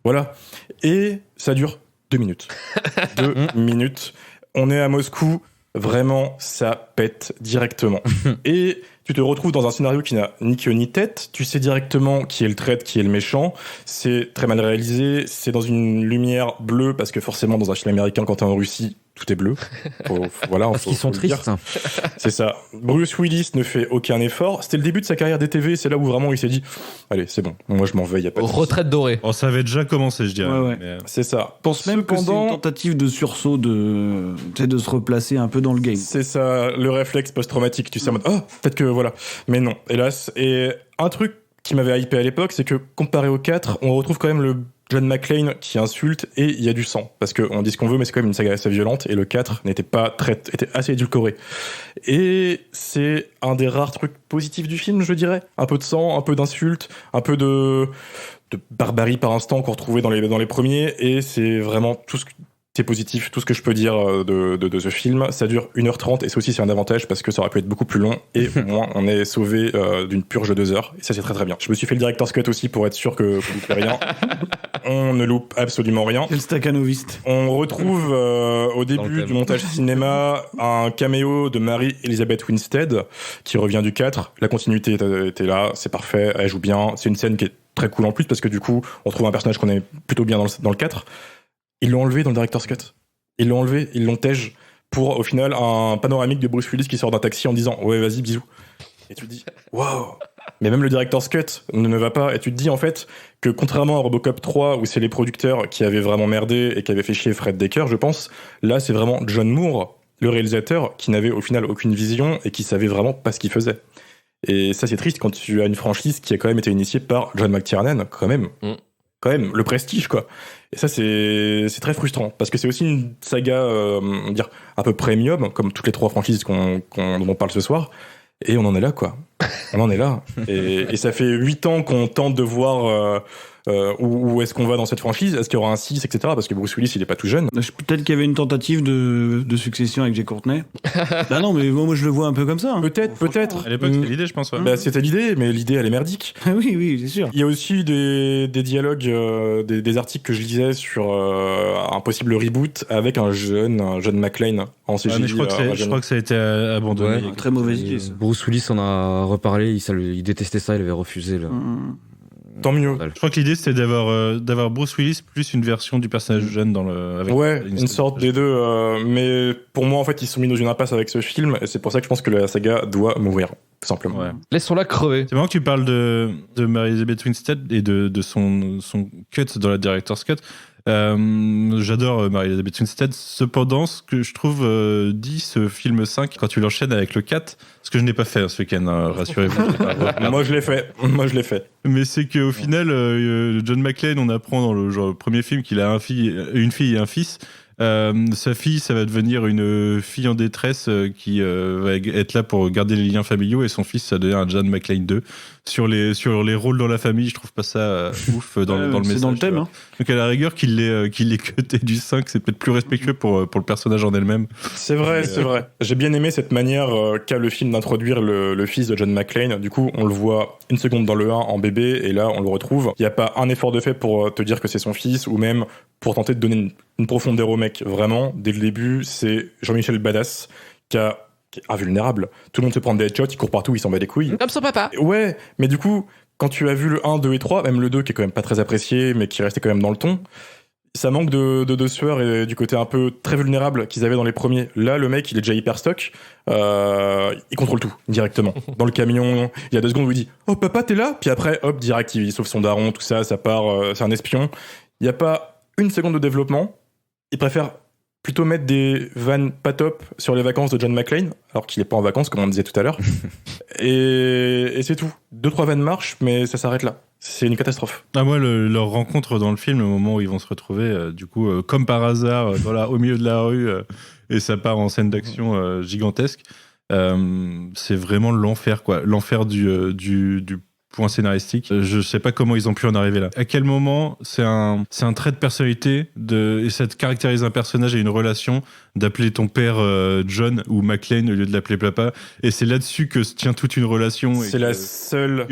voilà. Et ça dure 2 minutes. 2 minutes. On est à Moscou, vraiment, ça pète directement. Et tu te retrouves dans un scénario qui n'a ni queue ni tête, tu sais directement qui est le traître, qui est le méchant, c'est très mal réalisé, c'est dans une lumière bleue, parce que forcément, dans un film américain, quand t'es en Russie, tout est bleu. Parce qu'ils sont tristes. C'est ça. Bruce Willis ne fait aucun effort. C'était le début de sa carrière des TV. C'est là où vraiment il s'est dit, allez, c'est bon. Moi, je m'en vais. Y a pas de Retraite dorée. Oh, ça avait déjà commencé, je dirais. Ouais. Mais, C'est ça. Je pense même que c'est une tentative de sursaut de se replacer un peu dans le game. C'est ça, le réflexe post-traumatique. Tu sais, en mode, peut-être que voilà. Mais non, hélas. Et un truc qui m'avait hypé à l'époque, c'est que comparé au 4, on retrouve quand même le John McClane qui insulte et il y a du sang. Parce qu'on dit ce qu'on veut, mais c'est quand même une saga assez violente et le 4 était assez édulcoré. Et c'est un des rares trucs positifs du film, je dirais. Un peu de sang, un peu d'insultes, un peu de barbarie par instant qu'on retrouvait dans les premiers, et c'est vraiment tout ce c'est positif, tout ce que je peux dire de ce film. Ça dure 1h30 et ça aussi c'est un avantage parce que ça aurait pu être beaucoup plus long et au moins on est sauvé d'une purge de 2 heures et ça c'est très très bien. Je me suis fait le director's cut aussi pour être sûr que vous ne loupez rien. On ne loupe absolument rien. Quel staccanoviste. On retrouve au début du montage cinéma un caméo de Mary-Elizabeth Winstead qui revient du 4. La continuité était là, c'est parfait, elle joue bien. C'est une scène qui est très cool en plus parce que du coup on trouve un personnage qu'on aime plutôt bien dans le 4. Ils l'ont enlevé dans le director's cut. Ils l'ont tège pour, au final, un panoramique de Bruce Willis qui sort d'un taxi en disant « Ouais, vas-y, bisous ». Et tu te dis « Waouh !» Mais même le director's cut ne va pas. Et tu te dis, en fait, que contrairement à Robocop 3, où c'est les producteurs qui avaient vraiment merdé et qui avaient fait chier Fred Dekker, je pense, là, c'est vraiment John Moore, le réalisateur, qui n'avait au final aucune vision et qui savait vraiment pas ce qu'il faisait. Et ça, c'est triste quand tu as une franchise qui a quand même été initiée par John McTiernan, quand même. Quand même, le prestige, quoi. Et ça, c'est très frustrant, parce que c'est aussi une saga, on va dire, un peu premium, comme toutes les 3 franchises dont on parle ce soir, et on en est là, quoi. On en est là. Et ça fait 8 ans qu'on tente de voir où est-ce qu'on va dans cette franchise, est-ce qu'il y aura un 6, etc., parce que Bruce Willis, il est pas tout jeune. Peut-être qu'il y avait une tentative de succession avec Jay Courtney. Bah non, mais moi je le vois un peu comme ça. Hein. Peut-être. À l'époque, c'était l'idée, je pense. Ouais. Bah, c'était l'idée, mais l'idée, elle est merdique. oui, c'est sûr. Il y a aussi des dialogues, des articles que je lisais sur un possible reboot avec un jeune McClane en CGI. Mais je crois que ça a été abandonné. Ouais, très mauvaise idée, ça. Bruce Willis en a reparlé, il détestait ça, il avait refusé. Tant mieux. Je crois que l'idée c'était d'avoir Bruce Willis plus une version du personnage jeune avec une sorte des deux. Mais pour moi, en fait, ils sont mis dans une impasse avec ce film et c'est pour ça que je pense que la saga doit mourir, tout simplement. Ouais. Laissons-la crever. C'est marrant que tu parles de Mary-Elizabeth Winstead et de son cut dans la director's cut. J'adore Mary-Elizabeth Winstead. Cependant, ce que je trouve dit ce film 5, quand tu l'enchaînes avec le 4, ce que je n'ai pas fait ce week-end, rassurez-vous. Moi, je l'ai fait. Mais c'est qu'au final, John McClane, on apprend dans le premier film qu'il a une fille et un fils. Sa fille, ça va devenir une fille en détresse qui va être là pour garder les liens familiaux, et son fils, ça devient un John McClane 2. Sur les rôles dans la famille, je trouve pas ça ouf dans le message. C'est dans le thème. Hein. Donc à la rigueur, qu'il l'ait cuté du 5, c'est peut-être plus respectueux pour le personnage en elle-même. C'est vrai. J'ai bien aimé cette manière qu'a le film d'introduire le fils de John McClane. Du coup, on le voit une seconde dans le 1 en bébé, et là, on le retrouve. Il n'y a pas un effort de fait pour te dire que c'est son fils, ou même pour tenter de donner une profondeur au mec. Vraiment, dès le début, c'est Jean-Michel Badass qui est invulnérable. Tout le monde se prend des headshots, il court partout, il s'en bat les couilles. Comme son papa. Ouais, mais du coup, quand tu as vu le 1, 2 et 3, même le 2 qui est quand même pas très apprécié, mais qui restait quand même dans le ton, ça manque de sueur et du côté un peu très vulnérable qu'ils avaient dans les premiers. Là, le mec, il est déjà hyper stock. Il contrôle tout, directement. Dans le camion, il y a 2 secondes où il dit « Oh, papa, t'es là ?» Puis après, hop, direct, il sauve son daron, tout ça, ça part, c'est un espion. Il n'y a pas une seconde de développement. Il préfère plutôt mettre des vannes pas top sur les vacances de John McClane, alors qu'il est pas en vacances, comme on disait tout à l'heure. et c'est tout. 2-3 vannes marchent, mais ça s'arrête là. C'est une catastrophe. Moi, leur rencontre dans le film, le moment où ils vont se retrouver, comme par hasard, au milieu de la rue, et ça part en scène d'action gigantesque, c'est vraiment l'enfer, quoi. L'enfer du point scénaristique. Je sais pas comment ils ont pu en arriver là. À quel moment c'est un trait de personnalité et ça te caractérise un personnage et une relation d'appeler ton père John ou McClane au lieu de l'appeler papa, et c'est là-dessus que se tient toute une relation. C'est la seule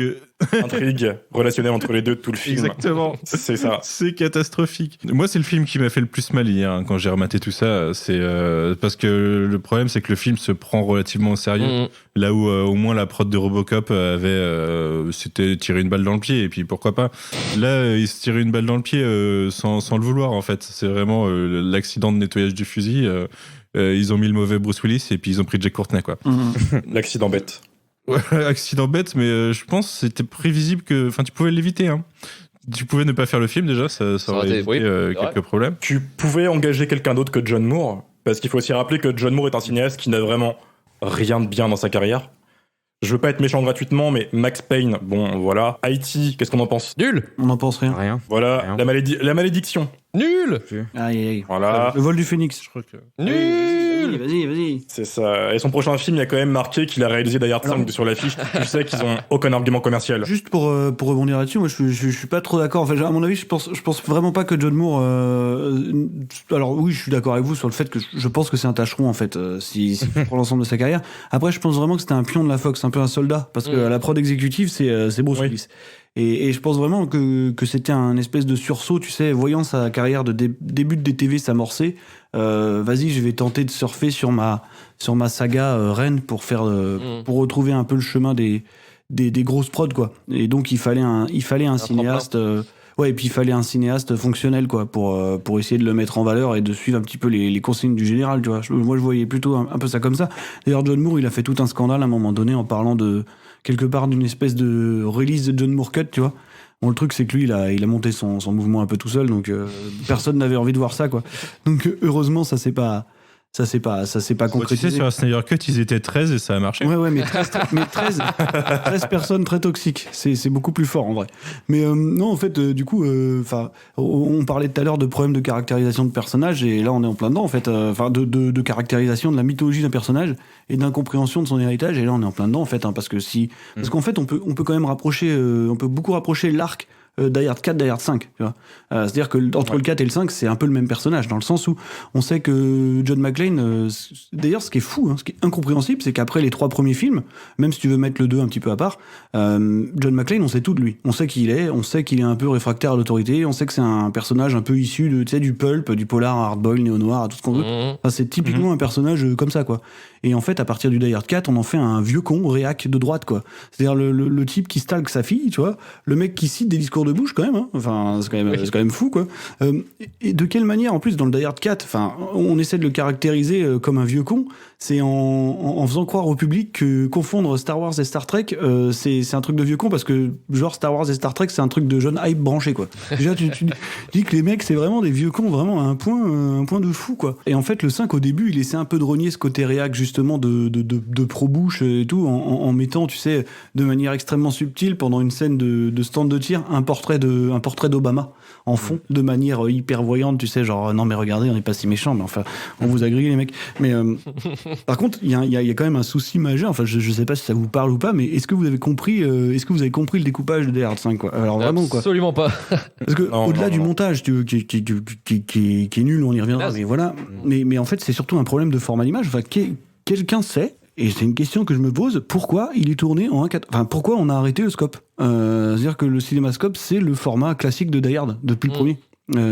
intrigue relationnelle entre les deux de tout le film. Exactement. C'est ça. C'est catastrophique. Moi, c'est le film qui m'a fait le plus mal hier quand j'ai rematé tout ça. C'est parce que le problème, c'est que le film se prend relativement au sérieux. Là où au moins la prod de Robocop c'était tirer une balle dans le pied, et puis pourquoi pas. Là, il se tirait une balle dans le pied sans le vouloir, en fait. C'est vraiment l'accident de nettoyage du fusil. Ils ont mis le mauvais Bruce Willis et puis ils ont pris Jay Courtney, quoi. L'accident bête. Ouais, accident bête, mais je pense que c'était prévisible que... Enfin, tu pouvais l'éviter, hein. Tu pouvais ne pas faire le film, déjà, ça aurait évité quelques problèmes. Tu pouvais engager quelqu'un d'autre que John Moore, parce qu'il faut aussi rappeler que John Moore est un cinéaste qui n'a vraiment rien de bien dans sa carrière. Je veux pas être méchant gratuitement, mais Max Payne, bon, voilà. Haïti, qu'est-ce qu'on en pense? Nul. On n'en pense rien. Rien. Voilà, Rien. la malédiction. Nul. Aïe, aïe. Voilà. Le vol du phénix. Je crois que. Nul. Vas-y. C'est ça. Et son prochain film, il y a quand même marqué qu'il a réalisé Die Hard 5 sur l'affiche. Tu sais qu'ils ont aucun argument commercial. Juste pour rebondir là-dessus, moi je suis pas trop d'accord. Enfin, à mon avis, je pense vraiment pas que John Moore. Alors oui, je suis d'accord avec vous sur le fait que je pense que c'est un tâcheron en fait, si pour l'ensemble de sa carrière. Après, je pense vraiment que c'était un pion de la Fox, un peu un soldat, parce que la prod exécutive c'est Bruce Willis. Et je pense vraiment que c'était un espèce de sursaut, tu sais, voyant sa carrière de début de DTV s'amorcer. Vas-y, je vais tenter de surfer sur ma saga Rennes pour pour retrouver un peu le chemin des grosses prods, quoi. Et donc il fallait un cinéaste. Et puis il fallait un cinéaste fonctionnel, quoi, pour essayer de le mettre en valeur et de suivre un petit peu les consignes du général, tu vois. Moi je voyais plutôt un peu ça comme ça. D'ailleurs, John Moore, il a fait tout un scandale à un moment donné en parlant de quelque part d'une espèce de release de John Moore Cut, tu vois. Bon, le truc, c'est que lui, il a monté son mouvement un peu tout seul, donc personne n'avait envie de voir ça, quoi. Donc heureusement, ça s'est pas concrétisé. Tu sais, sur un Snyder Cut, ils étaient 13 et ça a marché. Ouais, mais 13 personnes très toxiques. C'est beaucoup plus fort, en vrai. Mais non, en fait, du coup, on parlait tout à l'heure de problèmes de caractérisation de personnages, et là, on est en plein dedans, en fait. De caractérisation de la mythologie d'un personnage et d'incompréhension de son héritage, et là, on est en plein dedans, en fait, parce qu'en fait, on peut quand même rapprocher, on peut beaucoup rapprocher l'arc Die Hard 4, Die Hard 5, tu vois. C'est-à-dire que entre le 4 et le 5, c'est un peu le même personnage, dans le sens où on sait que John McClane, d'ailleurs, ce qui est fou, ce qui est incompréhensible, c'est qu'après les 3 premiers films, même si tu veux mettre le 2 un petit peu à part, John McClane, on sait tout de lui. On sait qui il est, on sait qu'il est un peu réfractaire à l'autorité, on sait que c'est un personnage un peu issu de, tu sais, du pulp, du polar, hardboil, néo-noir, tout ce qu'on veut. Enfin, c'est typiquement un personnage comme ça, quoi. Et en fait, à partir du Die Hard 4, on en fait un vieux con réac de droite, quoi. C'est-à-dire le type qui stalk sa fille, tu vois, le mec qui cite des discours de bouche, quand même, hein. Enfin, c'est quand même fou, quoi. Et de quelle manière, en plus, dans le Die Hard 4, enfin, on essaie de le caractériser comme un vieux con, c'est en faisant croire au public que confondre Star Wars et Star Trek, c'est un truc de vieux con, parce que, genre, Star Wars et Star Trek, c'est un truc de jeune hype branché, quoi. Déjà, tu dis que les mecs, c'est vraiment des vieux cons, vraiment à un point de fou, quoi. Et en fait, le 5, au début, il essaie un peu de renier ce côté réac, justement, de pro-bouche et tout, en mettant, tu sais, de manière extrêmement subtile, pendant une scène de stand de tir, un portrait d'Obama en fond, de manière hyper voyante, tu sais, genre, non mais regardez, on n'est pas si méchants, mais enfin, on vous a grillé les mecs. Mais par contre, il y a quand même un souci majeur, enfin, je sais pas si ça vous parle ou pas, mais est-ce que vous avez compris le découpage de Die Hard 5, quoi? Alors vraiment, quoi. Absolument pas. Parce que au-delà du montage, qui est nul, on y reviendra, mais voilà. Mais en fait, c'est surtout un problème de format d'image. Enfin, quelqu'un sait, et c'est une question que je me pose, pourquoi il est tourné en 1.4, enfin, pourquoi on a arrêté le scope? C'est-à-dire que le CinemaScope, c'est le format classique de Die Hard, depuis le premier.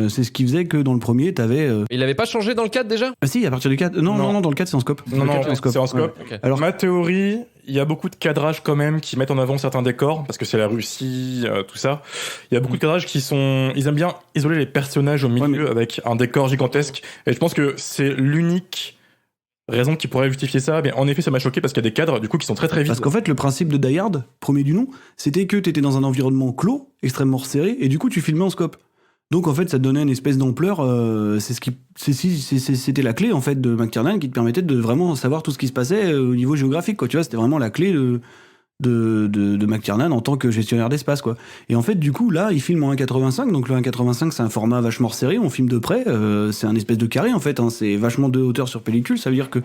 C'est ce qui faisait que dans le premier, t'avais... Il avait pas changé dans le 4 déjà? Ah si, à partir du 4. Non, dans le 4, c'est en scope. Non, c'est en scope. Okay. Alors, ma théorie, il y a beaucoup de cadrages quand même qui mettent en avant certains décors, parce que c'est la Russie, tout ça. Il y a beaucoup de cadrages ils aiment bien isoler les personnages au milieu avec un décor gigantesque. Et je pense que c'est l'unique raison qui pourrait justifier ça, mais en effet ça m'a choqué parce qu'il y a des cadres du coup qui sont très très vides. Parce qu'en fait le principe de Die Hard, premier du nom, c'était que t'étais dans un environnement clos, extrêmement resserré, et du coup tu filmais en scope. Donc en fait ça te donnait une espèce d'ampleur, c'était la clé en fait de McTiernan qui te permettait de vraiment savoir tout ce qui se passait au niveau géographique, quoi. Tu vois, c'était vraiment la clé de McTiernan en tant que gestionnaire d'espace, quoi. Et en fait du coup là il filme en 1.85, donc le 1.85 c'est un format vachement resserré, on filme de près, c'est un espèce de carré en fait, hein, c'est vachement de hauteur sur pellicule, ça veut dire que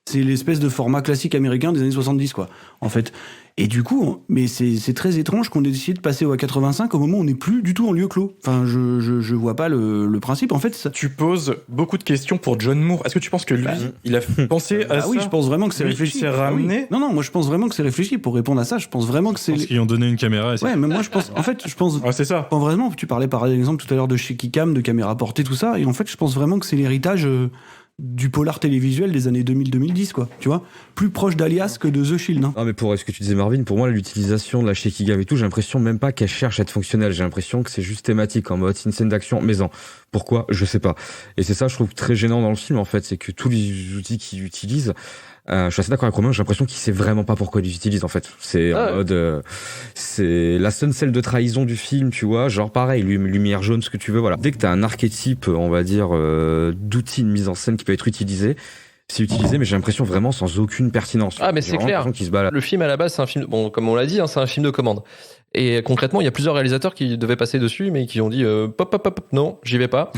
c'est l'espèce de format classique américain des années 70, quoi, en fait. Et du coup, mais c'est très étrange qu'on ait décidé de passer au 85 au moment où on n'est plus du tout en lieu clos. Enfin, je vois pas le principe. En fait, tu poses beaucoup de questions pour John Moore. Est-ce que tu penses que lui, il a pensé à ça? Oui, je pense vraiment que c'est réfléchi. C'est ramené. Oui. Non, moi je pense vraiment que c'est réfléchi pour répondre à ça. Je pense vraiment que c'est. Parce qu'ils ont donné une caméra. Ouais, mais moi je pense. En fait, je pense. Ouais, c'est ça. Vraiment, tu parlais par exemple tout à l'heure de shaky cam, de caméra portée, tout ça. Et en fait, je pense vraiment que c'est l'héritage du polar télévisuel des années 2000-2010, quoi, tu vois, plus proche d'Alias que de The Shield, hein. Non, mais pour ce que tu disais, Marvin, pour moi, l'utilisation de la shaky cam et tout, j'ai l'impression même pas qu'elle cherche à être fonctionnelle, j'ai l'impression que c'est juste thématique, en mode c'est une scène d'action, mais pourquoi, je sais pas. Et c'est ça, je trouve très gênant dans le film, en fait, c'est que tous les outils qu'il utilise, je suis assez d'accord avec Romain, j'ai l'impression qu'il sait vraiment pas pourquoi il les utilise, en fait. C'est en mode, c'est la seule scène de trahison du film, tu vois, genre pareil, lumière jaune, ce que tu veux, voilà. Dès que t'as un archétype, on va dire, d'outils de mise en scène qui peut être utilisé, c'est utilisé, mais j'ai l'impression vraiment sans aucune pertinence. Ah, mais J'ai c'est vraiment clair. l'impression qu'il se balade. Le film à la base, c'est un film, bon, comme on l'a dit, hein, c'est un film de commande. Et concrètement, il y a plusieurs réalisateurs qui devaient passer dessus, mais qui ont dit pop, non, j'y vais pas.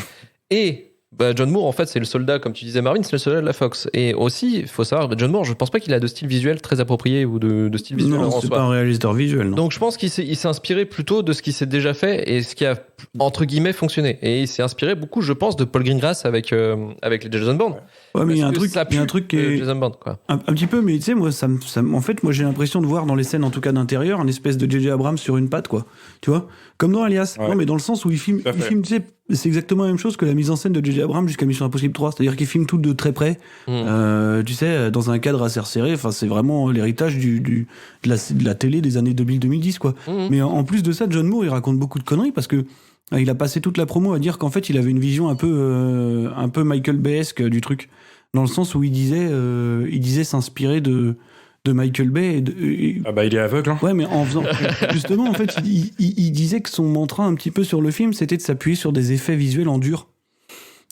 Et John Moore, en fait, c'est le soldat, comme tu disais, Marvin, c'est le soldat de la Fox. Et aussi, il faut savoir, John Moore, je pense pas qu'il a de style visuel très approprié ou de style visuel Non, en c'est soi. pas un réalisateur visuel. Non. Donc je pense qu'il s'est inspiré plutôt de ce qui s'est déjà fait et ce qui a entre guillemets fonctionné. Et il s'est inspiré beaucoup, je pense, de Paul Greengrass avec les Jason Bourne. Ouais, mais il y a un Parce que truc, ça il y a un pue truc qui de est Jason Bourne, quoi. un petit peu, mais tu sais, moi, en fait, moi, j'ai l'impression de voir dans les scènes, en tout cas d'intérieur, un espèce de J.J. Abrams sur une patte, quoi. Tu vois, comme dans Alias. Ouais. Non, mais dans le sens où il filme, Tout à fait. tu sais, c'est exactement la même chose que la mise en scène de J.J. Abrams jusqu'à Mission Impossible 3. C'est-à-dire qu'il filme tout de très près, tu sais, dans un cadre assez resserré. Enfin, c'est vraiment l'héritage de la télé des années 2000-2010, quoi. Mais en plus de ça, John Moore, il raconte beaucoup de conneries parce que il a passé toute la promo à dire qu'en fait, il avait une vision un peu Michael Bay-esque du truc. Dans le sens où il disait s'inspirer de Michael Bay. Ah bah il est aveugle. Hein. Ouais, mais en faisant. Justement, en fait, il disait que son mantra un petit peu sur le film, c'était de s'appuyer sur des effets visuels en dur.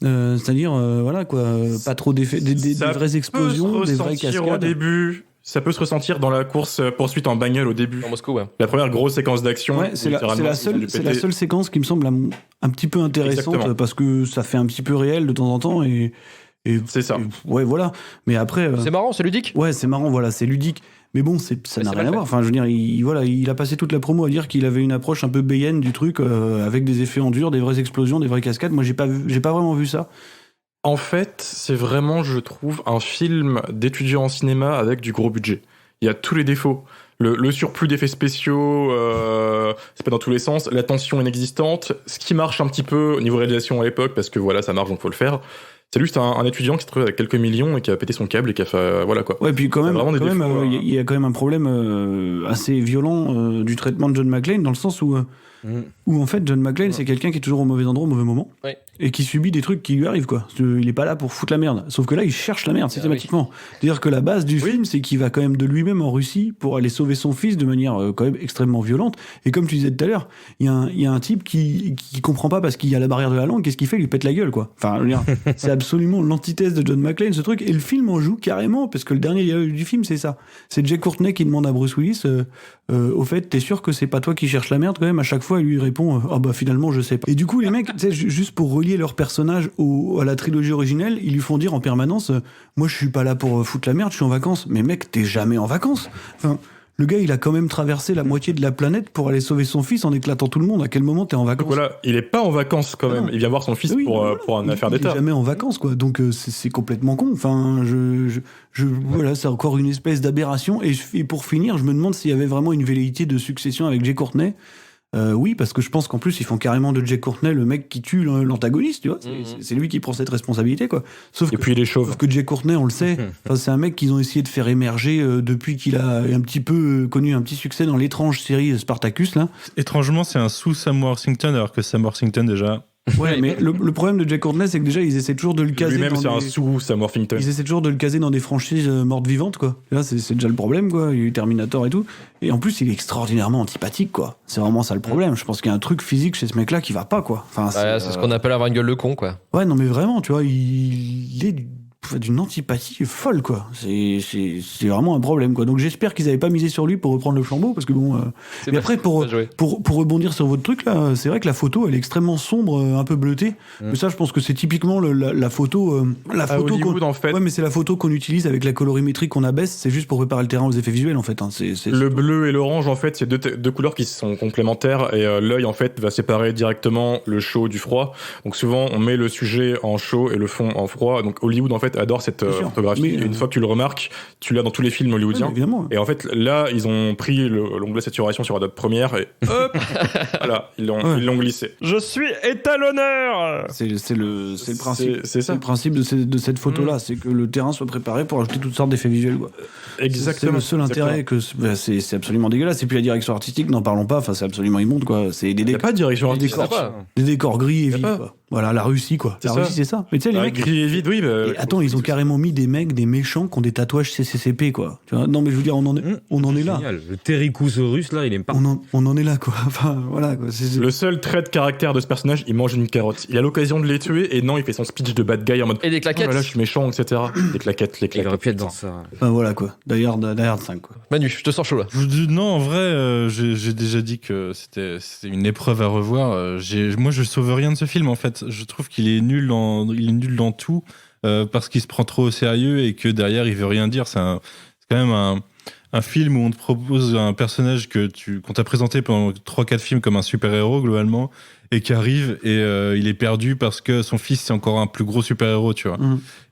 C'est-à-dire, voilà quoi, pas trop d'effets, des vraies explosions, des vraies cascades. Au début, ça peut se ressentir dans la course poursuite en bagnole au début. En Moscou, ouais. La première grosse séquence d'action. Ouais, c'est la seule séquence qui me semble un petit peu intéressante. Exactement. Parce que ça fait un petit peu réel de temps en temps et c'est ça. Ouais, voilà. Mais après. C'est marrant, c'est ludique. Ouais, c'est marrant, voilà, c'est ludique. Mais bon, ça n'a rien à voir. Enfin, je veux dire, il a passé toute la promo à dire qu'il avait une approche un peu bayenne du truc, avec des effets en dur, des vraies explosions, des vraies cascades. Moi, j'ai pas vraiment vu ça. En fait, c'est vraiment, je trouve, un film d'étudiant en cinéma avec du gros budget. Il y a tous les défauts. Le surplus d'effets spéciaux, c'est pas dans tous les sens. La tension inexistante. Ce qui marche un petit peu au niveau réalisation à l'époque, parce que voilà, ça marche, donc faut le faire. C'est juste un étudiant qui se trouve avec quelques millions et qui a pété son câble et qui a fait... voilà quoi. Ouais, puis quand même, il il y a quand même un problème assez violent du traitement de John McClane, dans le sens où en fait, John McClane, c'est quelqu'un qui est toujours au mauvais endroit, au mauvais moment, Ouais. et qui subit des trucs qui lui arrivent, quoi. Il est pas là pour foutre la merde. Sauf que là, il cherche la merde, systématiquement. C'est-à-dire que la base du film, c'est qu'il va quand même de lui-même en Russie pour aller sauver son fils de manière quand même extrêmement violente. Et comme tu disais tout à l'heure, il y a un type qui comprend pas parce qu'il y a la barrière de la langue, qu'est-ce qu'il fait? Il lui pète la gueule, quoi. Enfin, je veux dire, c'est absolument l'antithèse de John McClane, ce truc. Et le film en joue carrément, parce que le dernier dialogue du film, c'est ça. C'est Jay Courtney qui demande à Bruce Willis, au fait, t'es sûr que c'est pas toi qui cherches la merde quand même? À chaque fois, il lui répond, ah bah finalement, je sais pas. Et du coup, les mecs, tu sais, juste pour relier leur personnage à la trilogie originelle, ils lui font dire en permanence, moi je suis pas là pour foutre la merde, je suis en vacances. Mais mec, t'es jamais en vacances. Enfin, le gars, il a quand même traversé la moitié de la planète pour aller sauver son fils en éclatant tout le monde. À quel moment t'es en vacances? Donc voilà, il est pas en vacances quand même. Il vient voir son fils pour une affaire d'État. Il est jamais en vacances, quoi. Donc c'est complètement con. Enfin, voilà, c'est encore une espèce d'aberration. Et pour finir, je me demande s'il y avait vraiment une velléité de succession avec Jay Courtney. Oui, parce que je pense qu'en plus, ils font carrément de Jay Courtney le mec qui tue l'antagoniste, tu vois. C'est lui qui prend cette responsabilité, quoi. Et puis il est chauve. Sauf que Jay Courtney, on le sait, c'est un mec qu'ils ont essayé de faire émerger depuis qu'il a un petit peu connu un petit succès dans l'étrange série Spartacus, là. Étrangement, c'est un sous Sam Worthington, alors que Sam Worthington, déjà... Ouais, mais le problème de Jay Courtney, c'est que déjà, ils essaient toujours de le caser. Lui-même, c'est dans un sous Sam Worthington. Ils essaient toujours de le caser dans des franchises mortes vivantes, quoi. Là, c'est déjà le problème, quoi. Il y a eu Terminator et tout. Et en plus, il est extraordinairement antipathique, quoi. C'est vraiment ça le problème. Je pense qu'il y a un truc physique chez ce mec-là qui va pas, quoi. Enfin, c'est ce qu'on appelle avoir une gueule de con, quoi. Ouais, non, mais vraiment, tu vois, il est d'une antipathie folle, quoi. C'est vraiment un problème, quoi. Donc j'espère qu'ils avaient pas misé sur lui pour reprendre le flambeau, parce que bon. Mais après, pour rebondir sur votre truc, là, c'est vrai que la photo, elle est extrêmement sombre, un peu bleutée. Mais ça, je pense que c'est typiquement la photo. Hollywood, en fait. Ouais, mais c'est la photo qu'on utilise avec la colorimétrie qu'on abaisse. C'est juste pour préparer le terrain aux effets visuels, en fait. Hein. Le bleu et l'orange, en fait, c'est deux couleurs qui sont complémentaires, et l'œil, en fait, va séparer directement le chaud du froid. Donc souvent, on met le sujet en chaud et le fond en froid. Donc Hollywood, en fait, adore cette photographie. Mais, et une fois que tu le remarques, tu l'as dans tous les films hollywoodiens. Évidemment. Et en fait, là, ils ont pris l'onglet saturation sur Adobe Premiere et hop, voilà, ils l'ont glissé. Je suis étalonneur. C'est le principe. C'est ça. Le principe de cette photo-là, c'est que le terrain soit préparé pour ajouter toutes sortes d'effets visuels, quoi. Exactement. C'est le seul intérêt que c'est absolument dégueulasse. Et puis la direction artistique, n'en parlons pas. Enfin, c'est absolument immonde, quoi. C'est Il n'y a pas de direction artistique. Des décors gris et vifs, quoi. Voilà, la Russie, quoi. C'est La ça. Russie, c'est ça. Mais tu sais, les mecs. Gris et vide, oui. Et attends, ils ont carrément mis des mecs, des méchants qui ont des tatouages CCCP, quoi. Tu vois, non, mais je veux dire, on en est là. Génial. Le Terricouso russe, là, il est pas. On en est là, quoi. Enfin, voilà, quoi. Le seul trait de caractère de ce personnage, il mange une carotte. Il a l'occasion de les tuer et non, il fait son speech de bad guy en mode. Et des claquettes. Oh là là, je suis méchant, etc. Les claquettes. Il aurait pu être dans ça. Enfin, voilà, quoi. Die Hard 5, quoi. Manu, je te sens chaud là. Non, en vrai, j'ai déjà dit que c'était une épreuve à revoir. Moi, je sauve rien de ce film, en fait. Je trouve qu'il est nul dans tout parce qu'il se prend trop au sérieux et que derrière, il veut rien dire. C'est quand même un film où on te propose un personnage qu'on t'a présenté pendant 3-4 films comme un super-héros, globalement, et qui arrive et il est perdu parce que son fils, c'est encore un plus gros super-héros, tu vois.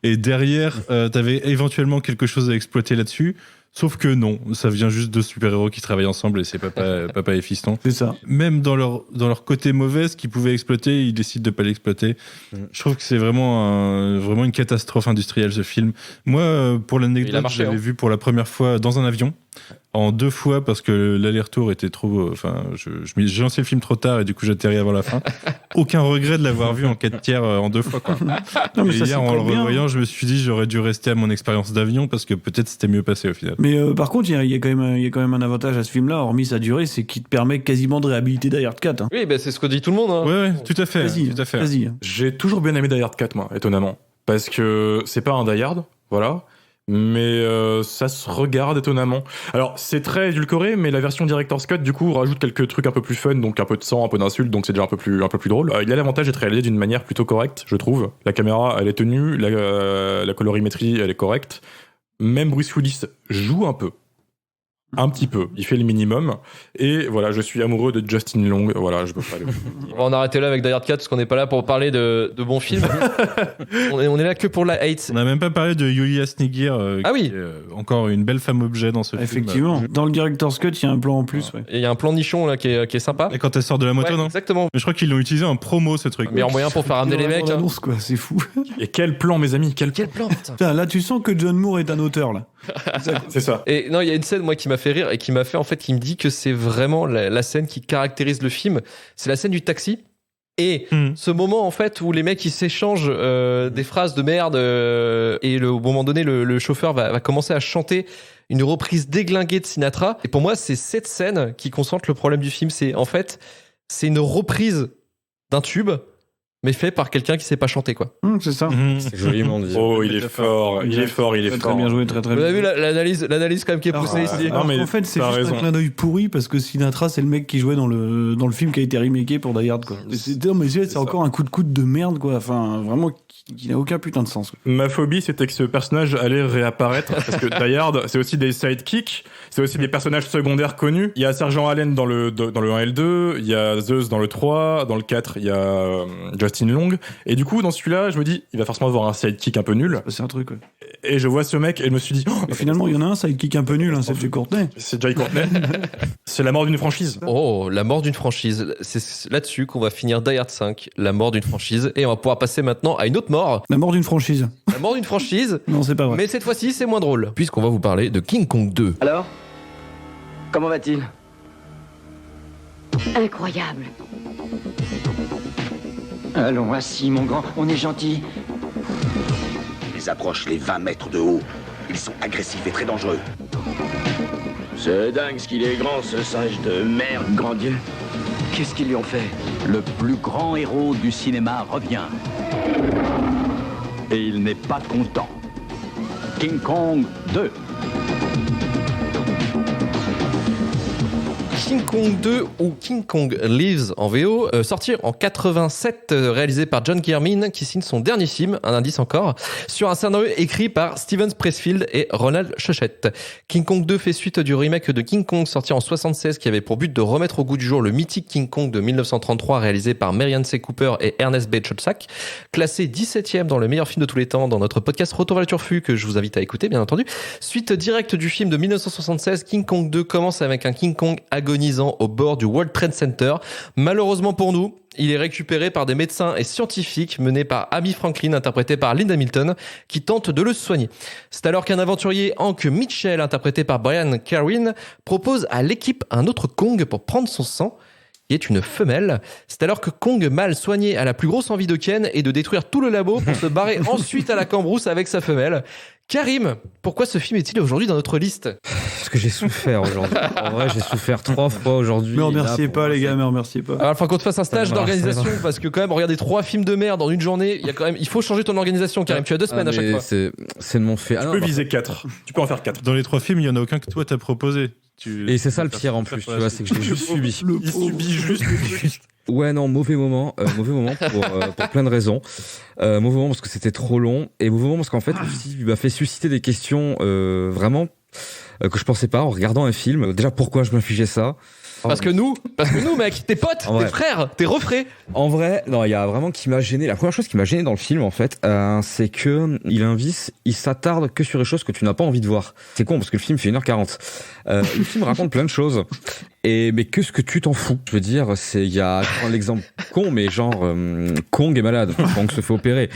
Et derrière, t'avais éventuellement quelque chose à exploiter là-dessus. Sauf que non, ça vient juste de super-héros qui travaillent ensemble et c'est papa et fiston. C'est ça. Même dans leur côté mauvais, ce qu'ils pouvaient exploiter, ils décident de pas l'exploiter. Je trouve que c'est vraiment une catastrophe industrielle, ce film. Moi, pour l'anecdote, je l'avais vu pour la première fois dans un avion. En 2 fois parce que l'aller-retour était trop. Enfin, j'ai lancé le film trop tard et du coup j'atterris avant la fin. Aucun regret de l'avoir vu en 4 tiers en 2 fois, quoi. Non, mais et ça, hier, en le revoyant, je me suis dit j'aurais dû rester à mon expérience d'avion parce que peut-être c'était mieux passé au final. Mais par contre, il y a quand même un avantage à ce film-là, hormis sa durée, c'est qu'il te permet quasiment de réhabiliter Die Hard 4. Hein. Oui, bah, c'est ce que dit tout le monde. Hein. Ouais, tout à fait. Vas-y. J'ai toujours bien aimé Die Hard 4, moi, étonnamment. Parce que c'est pas un Die Hard, voilà. Mais ça se regarde étonnamment. Alors c'est très édulcoré, mais la version Director's Cut du coup rajoute quelques trucs un peu plus fun, donc un peu de sang, un peu d'insultes, donc c'est déjà un peu plus drôle. Il a l'avantage d'être réalisé d'une manière plutôt correcte, je trouve. La caméra elle est tenue, la colorimétrie elle est correcte. Même Bruce Willis joue un petit peu, il fait le minimum. Et voilà, je suis amoureux de Justin Long. Voilà, je peux pas le. On va en arrêter là avec Die Hard 4 parce qu'on n'est pas là pour parler de bons films. on est là que pour la hate. On n'a même pas parlé de Yulia Snigir, qui est encore une belle femme objet dans ce film. Effectivement. Dans le Director's Cut, il y a un plan en plus. Ouais. Et il y a un plan nichon là qui est sympa. Et quand elle sort de la moto, non ? Exactement. Mais je crois qu'ils l'ont utilisé en promo, ce truc. Mais en moyen pour faire ramener les mecs. Annonce, quoi, c'est fou. Et quel plan, mes amis, quel plan, putain. Putain, là, tu sens que John Moore est un auteur, là. C'est ça. Et non, il y a une scène, moi, qui m'a fait rire et qui m'a fait, en fait, qui me dit que c'est vraiment la scène qui caractérise le film. C'est la scène du taxi. Et ce moment, en fait, où les mecs, ils s'échangent des phrases de merde et au moment donné, le chauffeur va commencer à chanter une reprise déglinguée de Sinatra. Et pour moi, c'est cette scène qui concentre le problème du film. C'est, en fait, c'est une reprise d'un tube, mais fait par quelqu'un qui sait pas chanter, quoi. C'est ça. C'est joliment dit. Oh, il est fort. Très bien joué, très Vous bien. avez vu l'analyse quand même qui est poussée ici. Non, mais en fait, c'est juste un clin d'œil pourri parce que Sinatra, c'est le mec qui jouait dans le film qui a été remaké pour Die Hard, quoi. C'est encore un coup de coude de merde, quoi. Enfin, vraiment, qui n'a aucun putain de sens, quoi. Ma phobie, c'était que ce personnage allait réapparaître parce que Die Hard, c'est aussi des sidekicks, c'est aussi des personnages secondaires connus. Il y a Sergent Allen dans le 1 et le 2, il y a Zeus dans le 3, dans le 4, il y a Justin Long. Et du coup, dans celui-là, je me dis, il va forcément avoir un sidekick un peu nul. C'est un truc, ouais. Et je vois ce mec et je me suis dit, Mais finalement, il y en a un sidekick un peu nul, hein, c'est Jay Courtney. C'est Jay Courtney. C'est la mort d'une franchise. Oh, la mort d'une franchise. C'est là-dessus qu'on va finir Die Hard 5, la mort d'une franchise. Et on va pouvoir passer maintenant à une autre mort. La mort d'une franchise. La mort d'une franchise. Non, c'est pas vrai. Mais cette fois-ci, c'est moins drôle. Puisqu'on va vous parler de King Kong 2. Alors, comment va-t-il? Incroyable. Allons, assis, mon grand, on est gentil. Ils approchent les 20 mètres de haut. Ils sont agressifs et très dangereux. C'est dingue ce qu'il est grand, ce singe de merde, grand Dieu. Qu'est-ce qu'ils lui ont fait? Le plus grand héros du cinéma revient. Et il n'est pas content. King Kong 2. King Kong 2 ou King Kong Lives en VO, sorti en 87, réalisé par John Guillermin, qui signe son dernier film, un indice encore, sur un scénario écrit par Steven Pressfield et Ronald Shusett. King Kong 2 fait suite du remake de King Kong sorti en 76, qui avait pour but de remettre au goût du jour le mythique King Kong de 1933, réalisé par Merian C. Cooper et Ernest B. Schoedsack, classé 17e dans le meilleur film de tous les temps dans notre podcast Retour vers le Turfu, que je vous invite à écouter, bien entendu. Suite directe du film de 1976, King Kong 2 commence avec un King Kong agonisant au bord du World Trade Center. Malheureusement pour nous, il est récupéré par des médecins et scientifiques menés par Amy Franklin, interprété par Linda Hamilton, qui tentent de le soigner. C'est alors qu'un aventurier, Hank Mitchell, interprété par Brian Kerwin, propose à l'équipe un autre Kong pour prendre son sang. qui est une femelle. C'est alors que Kong, mal soigné, a la plus grosse envie de Ken et de détruire tout le labo pour se barrer ensuite à la cambrousse avec sa femelle. Karim, pourquoi ce film est-il aujourd'hui dans notre liste ? Parce que j'ai souffert aujourd'hui. En vrai, j'ai souffert 3 fois aujourd'hui. Mais remerciez pas, les gars, mais remerciez pas. Alors, il faut qu'on te fasse un stage Ça va, d'organisation ça va. parce que quand même, regarder 3 films de merde dans une journée, il faut changer ton organisation, Karim. Tu as 2 semaines à chaque fois. C'est de mon fait. Tu peux viser 4. Tu peux en faire 4. Dans les 3 films, il y en a aucun que toi t'as proposé. Et c'est ça le pire en plus, tu vois, c'est que je l'ai juste subi. Il subit juste le truc. Ouais, non, mauvais moment pour plein de raisons. Mauvais moment parce que c'était trop long, et mauvais moment parce qu'en fait, aussi, il m'a fait susciter des questions vraiment que je pensais pas en regardant un film. Déjà, pourquoi je m'infligeais ça ? Parce que nous, mec, tes potes, Ouais. tes frères, tes refrais. En vrai, non, il y a vraiment qui m'a gêné. La première chose qui m'a gêné dans le film, en fait, c'est que il s'attarde que sur les choses que tu n'as pas envie de voir. C'est con parce que le film fait 1h40. Le film raconte plein de choses. Mais que ce que tu t'en fous. Je veux dire, il y a, je prends l'exemple con, mais genre, Kong est malade. Kong se fait opérer.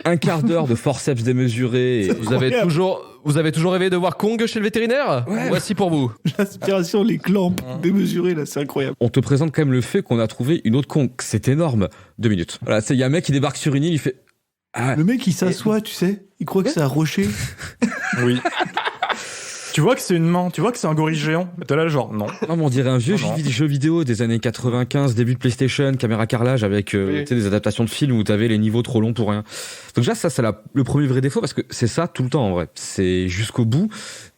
1/4 d'heure de forceps démesuré. Vous avez toujours rêvé de voir Kong chez le vétérinaire ? Ouais. Voici pour vous. L'aspiration, les clampes démesurées, là, c'est incroyable. On te présente quand même le fait qu'on a trouvé une autre Kong. C'est énorme. 2 minutes. Voilà, il y a un mec qui débarque sur une île, il fait... Ah, Le mec, il s'assoit, tu sais, il croit que c'est un rocher. Oui. Tu vois que c'est une main, tu vois que c'est un gorille géant. Mais t'es là, genre, non. non, mais on dirait un vieux Non, non. jeu vidéo des années 95, début de PlayStation, caméra carrelage avec Oui. tu sais, des adaptations de films où t'avais les niveaux trop longs pour rien. Donc déjà, ça, c'est le premier vrai défaut parce que c'est ça tout le temps en vrai. C'est jusqu'au bout.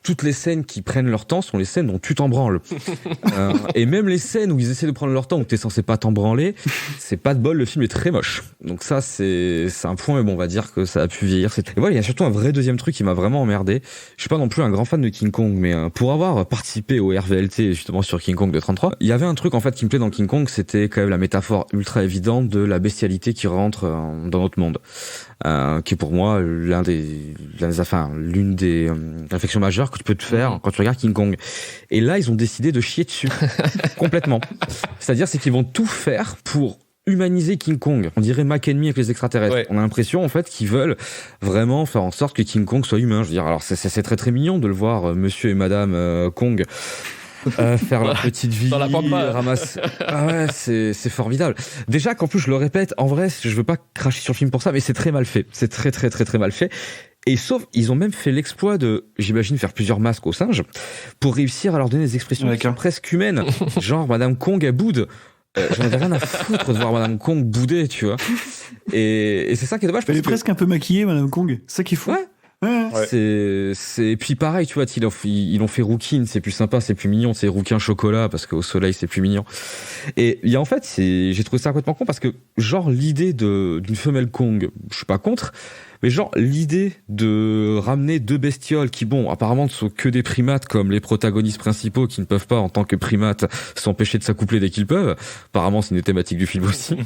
Toutes les scènes qui prennent leur temps sont les scènes dont tu t'en branles. Et même les scènes où ils essaient de prendre leur temps, où t'es censé pas t'en branler, c'est pas de bol, le film est très moche. Donc ça, c'est un point, mais bon, on va dire que ça a pu vieillir. Et voilà, il y a surtout un vrai deuxième truc qui m'a vraiment emmerdé. Je suis pas non plus un grand fan de King Kong, mais pour avoir participé au RVLT justement sur King Kong de 33, il y avait un truc en fait qui me plaît dans King Kong, c'était quand même la métaphore ultra évidente de la bestialité qui rentre dans notre monde. Qui est pour moi l'une des réflexions majeures que tu peux te faire quand tu regardes King Kong. Et là, ils ont décidé de chier dessus complètement. C'est-à-dire, c'est qu'ils vont tout faire pour humaniser King Kong. On dirait Mac Enemy avec les extraterrestres. Ouais. On a l'impression en fait qu'ils veulent vraiment faire en sorte que King Kong soit humain. Je veux dire, alors c'est très très mignon de le voir Monsieur et Madame Kong. Faire leur petite vie, Dans la pampa. ramasser. Ah ouais, c'est formidable. Déjà qu'en plus je le répète, en vrai, je veux pas cracher sur le film pour ça, mais c'est très mal fait. C'est très très très très mal fait. Et sauf, ils ont même fait l'exploit de, j'imagine, faire plusieurs masques aux singes pour réussir à leur donner des expressions qui sont presque humaines. Genre Madame Kong elle boude. J'en avais rien à foutre de voir Madame Kong bouder, tu vois. Et c'est ça qui est dommage. Elle est parce que- presque un peu maquillée, Madame Kong. C'est ça qui est fou. Ouais. Ouais. C'est puis pareil, tu vois, ils l'ont fait Rookin, c'est plus sympa, c'est plus mignon, c'est Rookin chocolat parce qu'au soleil c'est plus mignon. Et il y a en fait, j'ai trouvé ça complètement con parce que genre l'idée d'une femelle Kong, je suis pas contre. Mais genre, l'idée de ramener 2 bestioles qui, bon, apparemment ne sont que des primates comme les protagonistes principaux qui ne peuvent pas, en tant que primates, s'empêcher de s'accoupler dès qu'ils peuvent. Apparemment, c'est une des thématiques du film aussi.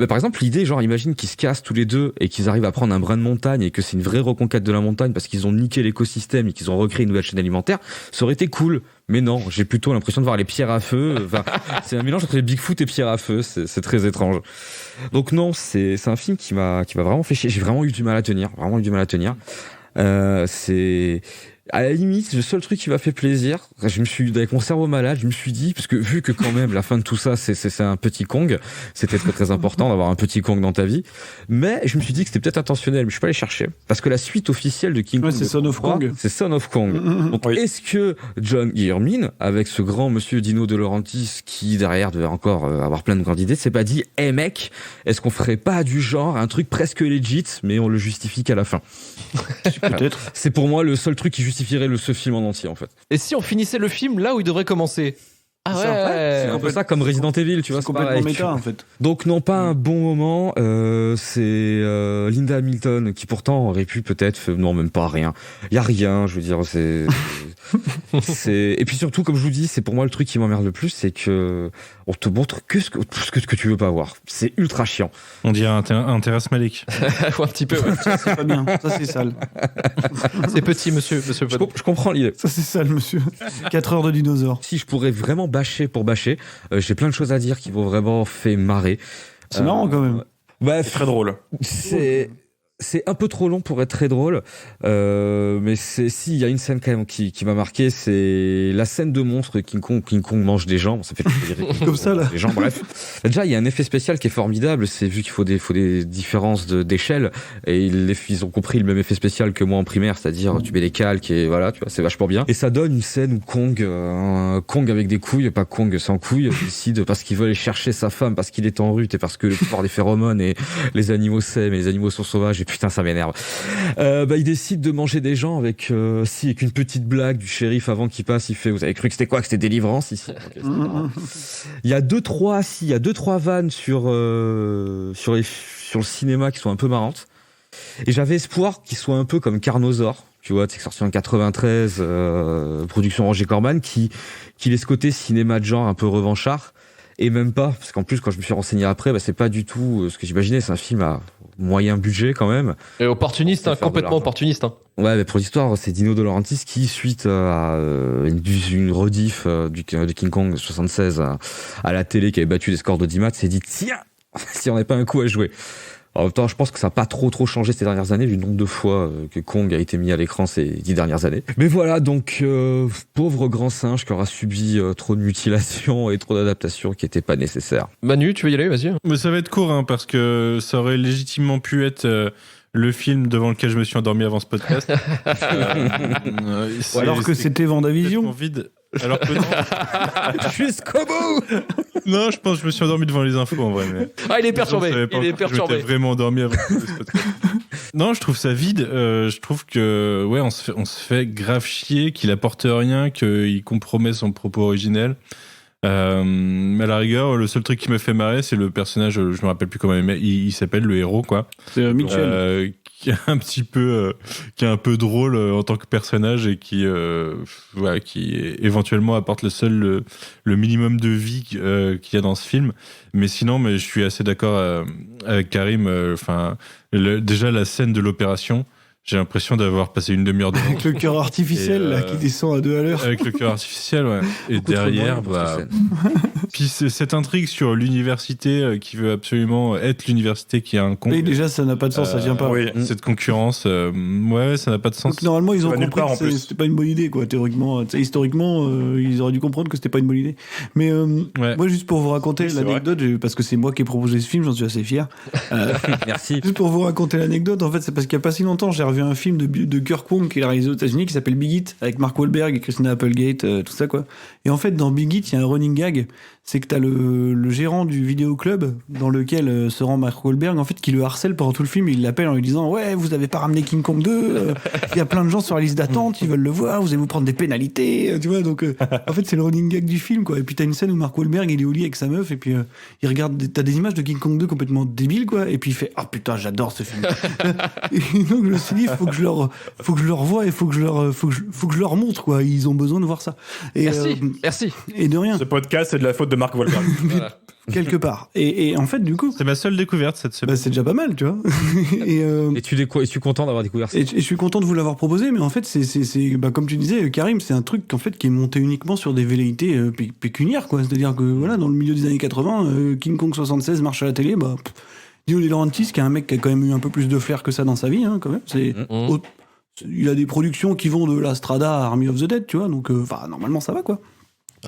Mais par exemple, l'idée, genre, imagine qu'ils se cassent tous les deux et qu'ils arrivent à prendre un brin de montagne et que c'est une vraie reconquête de la montagne parce qu'ils ont niqué l'écosystème et qu'ils ont recréé une nouvelle chaîne alimentaire, ça aurait été cool. Mais non, j'ai plutôt l'impression de voir les pierres à feu. Enfin, c'est un mélange entre les Bigfoot et pierres à feu. C'est très étrange. Donc non, c'est un film qui m'a vraiment fait chier. J'ai vraiment eu du mal à tenir. C'est à la limite le seul truc qui m'a fait plaisir. Je me suis avec mon cerveau malade, je me suis dit parce que vu que quand même la fin de tout ça c'est un petit Kong, c'était très très important d'avoir un petit Kong dans ta vie. Mais je me suis dit que c'était peut-être intentionnel, mais je suis pas allé chercher parce que la suite officielle de King Kong, c'est Son of Kong. C'est Son of Kong. Donc est-ce que John Guillermin avec ce grand monsieur Dino De Laurentiis qui derrière devait encore avoir plein de grandes idées, s'est pas dit hey mec, est-ce qu'on ferait pas du genre un truc presque legit mais on le justifie qu'à la fin. Peut-être. C'est pour moi le seul truc qui justifierait ce film en entier en fait. Et si on finissait le film là où il devrait commencer ? Ah ouais, c'est un peu ça comme Resident Evil, tu vois, C'est complètement pareil, méta en fait. Donc non pas un bon moment, c'est Linda Hamilton qui pourtant aurait pu peut-être, non même pas rien. Il y a rien, je veux dire, c'est et puis surtout comme je vous dis, c'est pour moi le truc qui m'emmerde le plus, c'est que on te montre que ce que tu veux pas voir. C'est ultra chiant. On dirait un Terrace Malik. Ou un petit peu, ouais. Ça c'est pas bien, ça c'est sale. C'est petit, monsieur. Je comprends l'idée. Ça c'est sale, monsieur. 4 heures de dinosaures. Si je pourrais vraiment bâcher pour bâcher, j'ai plein de choses à dire qui vont vraiment fait marrer. C'est marrant quand même. Bah, Très drôle. c'est un peu trop long pour être très drôle, mais il y a une scène quand même qui m'a marqué, c'est la scène de monstre King Kong mange des gens, ça fait comme ça là. Les gens, bref. Déjà, il y a un effet spécial qui est formidable, c'est vu qu'il faut des différences d'échelle, et ils ont compris le même effet spécial que moi en primaire, c'est-à-dire tu mets des calques et voilà, tu vois, c'est vachement bien. Et ça donne une scène où Kong avec des couilles, pas Kong sans couilles, décide parce qu'il veut aller chercher sa femme, parce qu'il est en rut et parce que le pouvoir des phéromones et les animaux s'aiment et les animaux sont sauvages et putain ça m'énerve. Il décide de manger des gens avec une petite blague du shérif avant qu'il passe, il fait vous avez cru que c'était quoi, que c'était Délivrance ici. Il y a 2-3 vannes sur le cinéma qui sont un peu marrantes. Et j'avais espoir qu'il soit un peu comme Carnosaur, tu vois, c'est sorti en 93, production Roger Corman, qui laisse côté cinéma de genre un peu revanchard. Et même pas, parce qu'en plus, quand je me suis renseigné après, c'est pas du tout ce que j'imaginais. C'est un film à moyen budget quand même. Et opportuniste, complètement opportuniste. Ouais, mais pour l'histoire, c'est Dino De Laurentiis qui, suite à une rediff de King Kong 76 à la télé, qui avait battu des scores d'audimat, s'est dit tiens, si on n'avait pas un coup à jouer. En même temps, je pense que ça n'a pas trop changé ces dernières années, vu le nombre de fois que Kong a été mis à l'écran ces 10 dernières années. Mais voilà, donc, pauvre grand singe qui aura subi trop de mutilations et trop d'adaptations qui n'étaient pas nécessaires. Manu, tu veux y aller? Vas-y. Mais ça va être court, parce que ça aurait légitimement pu être le film devant lequel je me suis endormi avant ce podcast. Ou alors que c'était Vendavision. Vide. Alors que non. Jusqu'au bout. Non, je pense que je me suis endormi devant les infos en vrai. Mais... Ah, il est perturbé. Je m'étais vraiment endormi avant ce podcast. Non, je trouve ça vide. Je trouve que on se fait grave chier, qu'il apporte rien, qu'il compromet son propos originel. Mais à la rigueur, le seul truc qui me fait marrer, c'est le personnage, je me rappelle plus comment il s'appelle, le héros, quoi. C'est Mitchell. Qui est un petit peu, qui est un peu drôle en tant que personnage et qui éventuellement apporte le minimum de vie qu'il y a dans ce film. Mais sinon, je suis assez d'accord avec Karim. Déjà la scène de l'opération. J'ai l'impression d'avoir passé une demi-heure devant. Avec le cœur artificiel qui descend à 2 à l'heure. Avec le cœur artificiel, ouais. Et derrière, puis cette intrigue sur l'université qui veut absolument être l'université qui a un Kong. Et déjà, ça n'a pas de sens, ça tient pas. Oui. Cette concurrence, ça n'a pas de sens. Donc, normalement, ils ont compris que c'était pas une bonne idée, quoi. Théoriquement, historiquement, ils auraient dû comprendre que c'était pas une bonne idée. Mais moi, juste pour vous raconter l'anecdote, parce que c'est moi qui ai proposé ce film, j'en suis assez fier. Merci. Juste pour vous raconter l'anecdote, en fait, c'est parce qu'il y a pas si longtemps, j'ai revu un film de Kirk Wong qu'il a réalisé aux États-Unis qui s'appelle Big Hit avec Mark Wahlberg et Christina Applegate, tout ça quoi. Et en fait dans Big Hit il y a un running gag, c'est que t'as le gérant du vidéoclub dans lequel se rend Mark Wahlberg en fait qui le harcèle pendant tout le film, il l'appelle en lui disant ouais vous avez pas ramené King Kong 2, il y a plein de gens sur la liste d'attente, ils veulent le voir, vous allez vous prendre des pénalités, tu vois donc en fait c'est le running gag du film quoi. Et puis t'as une scène où Mark Wahlberg il est au lit avec sa meuf et puis il regarde, t'as des images de King Kong 2 complètement débiles quoi et puis il fait ah putain j'adore ce film. Et donc je me suis dit faut que je leur voie et faut que je leur montre quoi, ils ont besoin de voir ça. Et, merci. Et de rien. Ce podcast c'est de la faute de Mark Wahlberg. Voilà. Quelque part. Et en fait du coup c'est ma seule découverte cette semaine. C'est déjà pas mal tu vois. Et tu es content d'avoir découvert ça. Et je suis content de vous l'avoir proposé mais en fait c'est comme tu disais Karim, c'est un truc en fait qui est monté uniquement sur des velléités pécuniaires quoi, c'est-à-dire que voilà dans le milieu des années 80 King Kong 76 marche à la télé Dino De Laurentiis qui est un mec qui a quand même eu un peu plus de flair que ça dans sa vie quand même, il a des productions qui vont de la Strada à Army of the Dead tu vois donc normalement ça va quoi.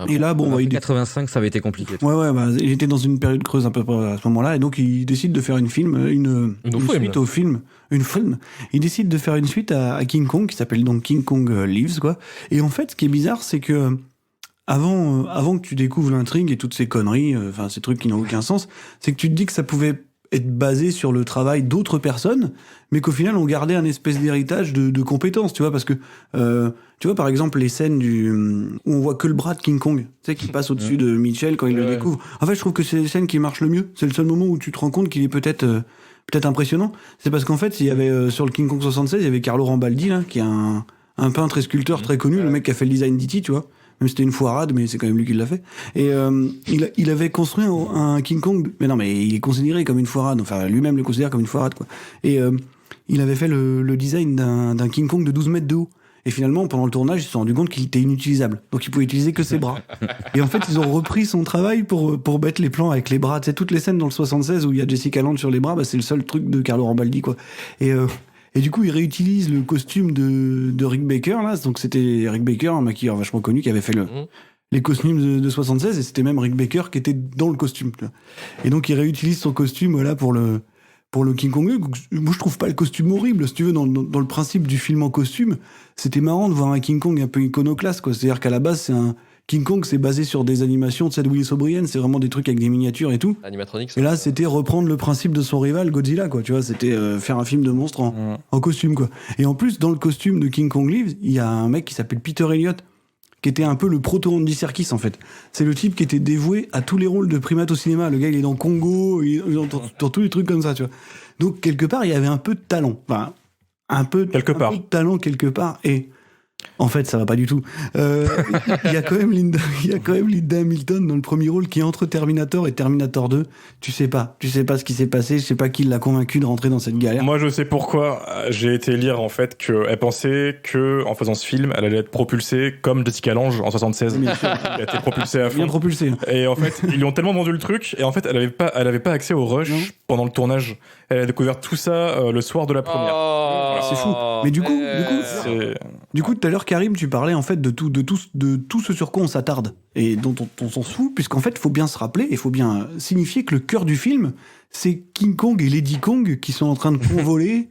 Et là, il 85, ça avait été compliqué. Il était dans une période creuse un peu à ce moment-là, et donc il décide de faire une suite au film, Il décide de faire une suite à King Kong qui s'appelle donc King Kong Lives, quoi. Et en fait, ce qui est bizarre, c'est que avant que tu découvres l'intrigue et toutes ces conneries, ces trucs qui n'ont aucun sens, c'est que tu te dis que ça pouvait être basé sur le travail d'autres personnes, mais qu'au final on gardait un espèce d'héritage de compétences, tu vois, parce que tu vois par exemple les scènes où on voit que le bras de King Kong, tu sais, qui passe au-dessus de Mitchell quand il le découvre. En fait, je trouve que c'est les scènes qui marchent le mieux. C'est le seul moment où tu te rends compte qu'il est peut-être impressionnant. C'est parce qu'en fait, il y avait sur le King Kong 76, il y avait Carlo Rambaldi là, qui est un peintre et sculpteur très connu, le mec qui a fait le design d'E.T., tu vois. Même si c'était une foirade, mais c'est quand même lui qui l'a fait. Et il avait construit un King Kong, mais non, mais il est considéré comme une foirade, enfin lui-même le considère comme une foirade, quoi. Et il avait fait le design d'un King Kong de 12 mètres de haut. Et finalement, pendant le tournage, ils se sont rendus compte qu'il était inutilisable. Donc, il pouvait utiliser que ses bras. Et en fait, ils ont repris son travail pour mettre les plans avec les bras. Tu sais, toutes les scènes dans le 76 où il y a Jessica Lange sur les bras, c'est le seul truc de Carlo Rambaldi, quoi. Et du coup, ils réutilisent le costume de Rick Baker, là. Donc, c'était Rick Baker, un maquilleur vachement connu, qui avait fait les costumes de 76, et c'était même Rick Baker qui était dans le costume. Tu vois. Et donc, ils réutilisent son costume, voilà, pour le King Kong. Moi, je trouve pas le costume horrible, si tu veux, dans le principe du film en costume. C'était marrant de voir un King Kong un peu iconoclaste, quoi. C'est-à-dire qu'à la base, King Kong, c'est basé sur des animations de Willis O'Brien, c'est vraiment des trucs avec des miniatures et tout. Animatronics. Et là, c'était reprendre le principe de son rival, Godzilla, quoi. Tu vois, c'était faire un film de monstre en costume, quoi. Et en plus, dans le costume de King Kong Lives, il y a un mec qui s'appelle Peter Elliott, qui était un peu le proto-Andy Serkis, en fait. C'est le type qui était dévoué à tous les rôles de primates au cinéma. Le gars, il est dans Congo, il est dans tous les trucs comme ça, tu vois. Donc, quelque part, il y avait un peu de talent. Enfin, un peu de talent quelque part. Et en fait, ça va pas du tout. Il y a quand même Linda Hamilton dans le premier rôle qui est entre Terminator et Terminator 2. Tu sais pas ce qui s'est passé. Je sais pas qui l'a convaincu de rentrer dans cette galère. Moi, je sais pourquoi. J'ai été lire en fait qu'elle pensait que en faisant ce film, elle allait être propulsée comme Jessica Lange en 76. Elle a été propulsée à fond. Bien propulsée. Et en fait, ils lui ont tellement vendu le truc. Et en fait, elle avait pas accès au rush pendant le tournage. Elle a découvert tout ça le soir de la première. C'est fou. Mais du coup, tout à l'heure, Karim, tu parlais en fait de tout ce sur quoi on s'attarde et dont on s'en fout, puisqu'en fait, il faut bien se rappeler, il faut bien signifier que le cœur du film, c'est King Kong et Lady Kong qui sont en train de convoler,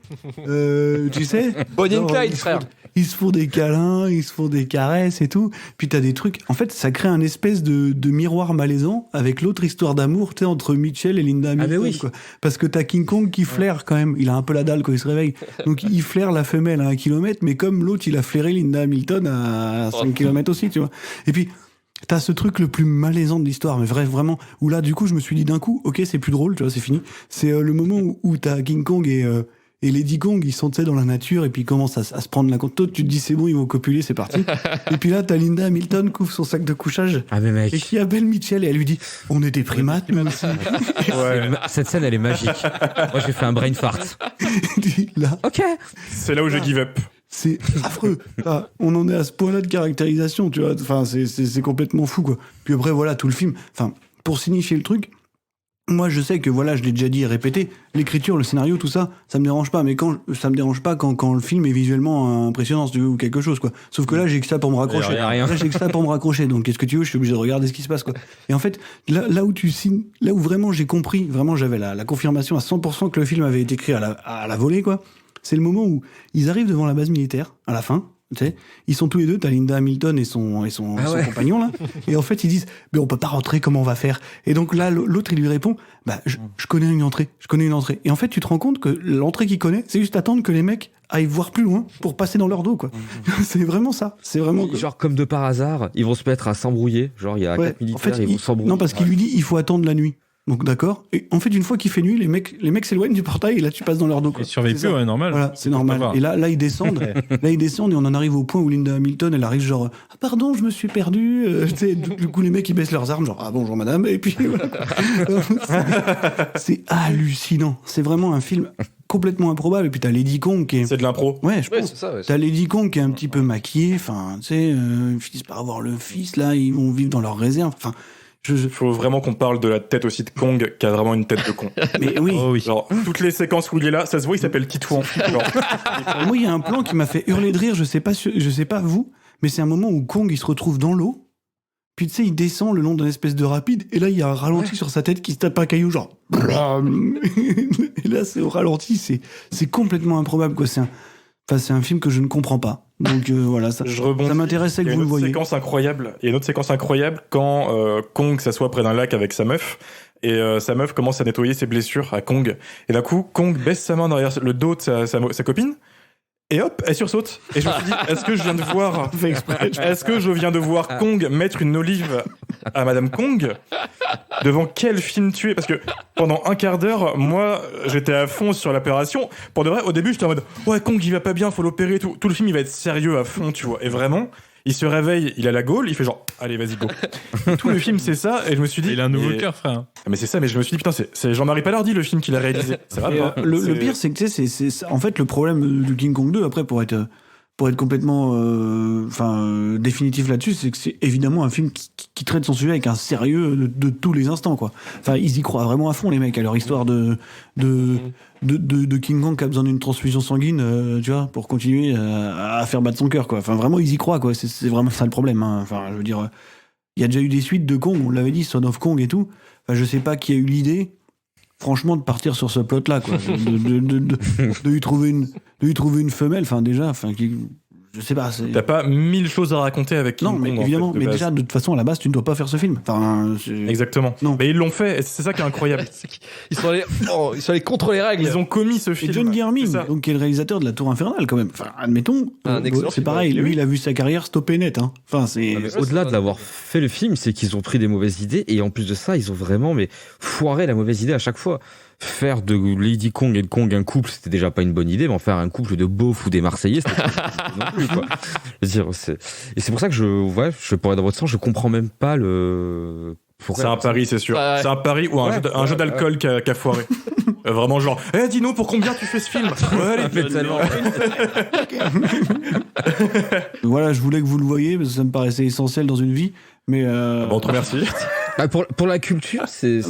tu sais. Bonnie and Clyde, frère. Ils se font des câlins, ils se font des caresses et tout. Puis t'as des trucs. En fait, ça crée un espèce de miroir malaisant avec l'autre histoire d'amour, tu sais, entre Mitchell et Linda Hamilton. Quoi. Parce que t'as King Kong qui flaire quand même. Il a un peu la dalle quand il se réveille. Donc il flaire la femelle à 1 kilomètre, mais comme l'autre, il a flairé Linda Hamilton à 5 kilomètres aussi, tu vois. Et puis, t'as ce truc le plus malaisant de l'histoire, mais vraiment, où là, du coup, je me suis dit d'un coup, ok, c'est plus drôle, tu vois, c'est fini. C'est le moment où t'as King Kong et Lady Kong, ils sont, tu sais, dans la nature, et puis ils commencent à se prendre la compte. Toi, tu te dis, c'est bon, ils vont copuler, c'est parti. Et puis là, t'as Linda Hamilton qui ouvre son sac de couchage. Ah, mais mec. Et qui appelle Mitchell, et elle lui dit, on est des primates, nous aussi. Ouais. Cette scène, elle est magique. Moi, j'ai fait un brain fart. Là. Ok. C'est là où j'ai give up. C'est affreux. Enfin, on en est à ce point-là de caractérisation, tu vois. Enfin, c'est complètement fou, quoi. Puis après, voilà, tout le film. Enfin, pour signifier le truc, moi, je sais que, voilà, je l'ai déjà dit et répété, l'écriture, le scénario, tout ça, ça me dérange pas. Mais ça me dérange pas quand le film est visuellement impressionnant, si tu veux, ou quelque chose, quoi. Sauf que là, j'ai que ça pour me raccrocher. Rien. Là, j'ai que ça pour me raccrocher. Donc, qu'est-ce que tu veux? Je suis obligé de regarder ce qui se passe, quoi. Et en fait, là où vraiment j'ai compris, vraiment, j'avais la confirmation à 100% que le film avait été écrit à la volée, quoi. C'est le moment où ils arrivent devant la base militaire, à la fin, tu sais, ils sont tous les deux, t'as Linda Hamilton et son compagnon, là, et en fait, ils disent, mais on peut pas rentrer, comment on va faire? Et donc là, l'autre, il lui répond, je connais une entrée. Et en fait, tu te rends compte que l'entrée qu'il connaît, c'est juste attendre que les mecs aillent voir plus loin pour passer dans leur dos, quoi. C'est vraiment ça. C'est vraiment. Genre, comme de par hasard, ils vont se mettre à s'embrouiller. Genre, il y a 4 militaires, en fait, ils vont s'embrouiller. Non, parce qu'il lui dit, il faut attendre la nuit. Donc d'accord. Et en fait, une fois qu'il fait nuit, les mecs s'éloignent du portail et là tu passes dans leur dos. Ils surveillent plus, ouais, normal. Voilà, c'est normal. Et là ils descendent. Là ils descendent et on en arrive au point où Linda Hamilton, elle arrive genre ah pardon, je me suis perdu. Du coup les mecs ils baissent leurs armes genre ah bonjour madame et puis voilà. C'est hallucinant. C'est vraiment un film complètement improbable. Et puis t'as Lady Kong qui est. C'est de l'impro. Ouais, je pense. C'est ça, ouais. T'as Lady Kong qui est un petit peu maquillée. Enfin, tu sais, ils finissent par avoir le fils là. Ils vont vivre dans leur réserve. Enfin. Il faut vraiment qu'on parle de la tête aussi de Kong, qui a vraiment une tête de con. Mais oui. Oh oui. Genre, toutes les séquences où il est là, ça se voit, il s'appelle Titouan. Moi, il y a un plan qui m'a fait hurler de rire, je sais pas vous, mais c'est un moment où Kong, il se retrouve dans l'eau, puis tu sais, il descend le long d'une espèce de rapide, et là, il y a un ralenti sur sa tête qui se tape un caillou, genre... Et là, c'est au ralenti, c'est complètement improbable, quoi. C'est un film que je ne comprends pas. Donc voilà, ça m'intéressait que vous le voyez. Il y a une autre séquence incroyable quand Kong s'assoit près d'un lac avec sa meuf et sa meuf commence à nettoyer ses blessures à Kong. Et d'un coup, Kong baisse sa main derrière le dos de sa copine et hop, elle sursaute. Et je me suis dit, est-ce que je viens de voir Kong mettre une olive à Madame Kong? Devant quel film tu es? Parce que pendant un quart d'heure, moi, j'étais à fond sur l'opération. Pour de vrai, au début, j'étais en mode ouais, Kong, il va pas bien, faut l'opérer et tout. Tout le film, il va être sérieux à fond, tu vois. Et vraiment, il se réveille, il a la gaule, il fait genre allez, vas-y, go. Tout le film, c'est ça. Et je me suis dit. Il a un nouveau cœur, frère. Mais c'est ça, mais je me suis dit, putain, c'est Jean-Marie Palardi, le film qu'il a réalisé. Ça va pas. Le pire, c'est que tu sais, c'est en fait le problème du King Kong 2, après, pour être pour être complètement définitif là-dessus, c'est que c'est évidemment un film qui traite son sujet avec un sérieux de tous les instants, quoi. Enfin, ils y croient vraiment à fond, les mecs, à leur histoire de King Kong qui a besoin d'une transfusion sanguine, tu vois, pour continuer à faire battre son cœur, quoi. Enfin, vraiment, ils y croient, quoi. C'est vraiment ça le problème, hein. Enfin, je veux dire, il y a déjà eu des suites de Kong, on l'avait dit, Son of Kong et tout. Enfin, je sais pas qui a eu l'idée, franchement, de partir sur ce plot-là, quoi. de lui trouver une femelle, enfin, déjà, enfin, je sais pas. T'as pas 1000 choses à raconter avec King Kong. Non, mais Kong, évidemment, en fait, mais base. déjà, de toute façon, à la base, tu ne dois pas faire ce film. Enfin, Exactement. Non. Mais ils l'ont fait, et c'est ça qui est incroyable. Ils sont allés contre les règles. Ils ont commis ce film. Et John Guillermin, donc, qui est le réalisateur de La Tour Infernale, quand même. Enfin, admettons, c'est pareil. Lui, il a vu sa carrière stopper net, hein. Enfin, c'est. Au-delà de l'avoir fait le film, c'est qu'ils ont pris des mauvaises idées, et en plus de ça, ils ont vraiment foiré la mauvaise idée à chaque fois. Faire de Lady Kong et de Kong un couple, c'était déjà pas une bonne idée, mais en faire un couple de beaufs ou des Marseillais, c'était pas non plus, quoi. Je veux dire, et c'est pour ça que je pourrais dans votre sens, je comprends même pas le. C'est un pari, c'est sûr. C'est un pari ou un jeu d'alcool qui a foiré. Vraiment genre, dis-nous pour combien tu fais ce film. Voilà, je voulais que vous le voyiez parce que ça me paraissait essentiel dans une vie, mais. Bon, te remercie. Pour la culture, c'est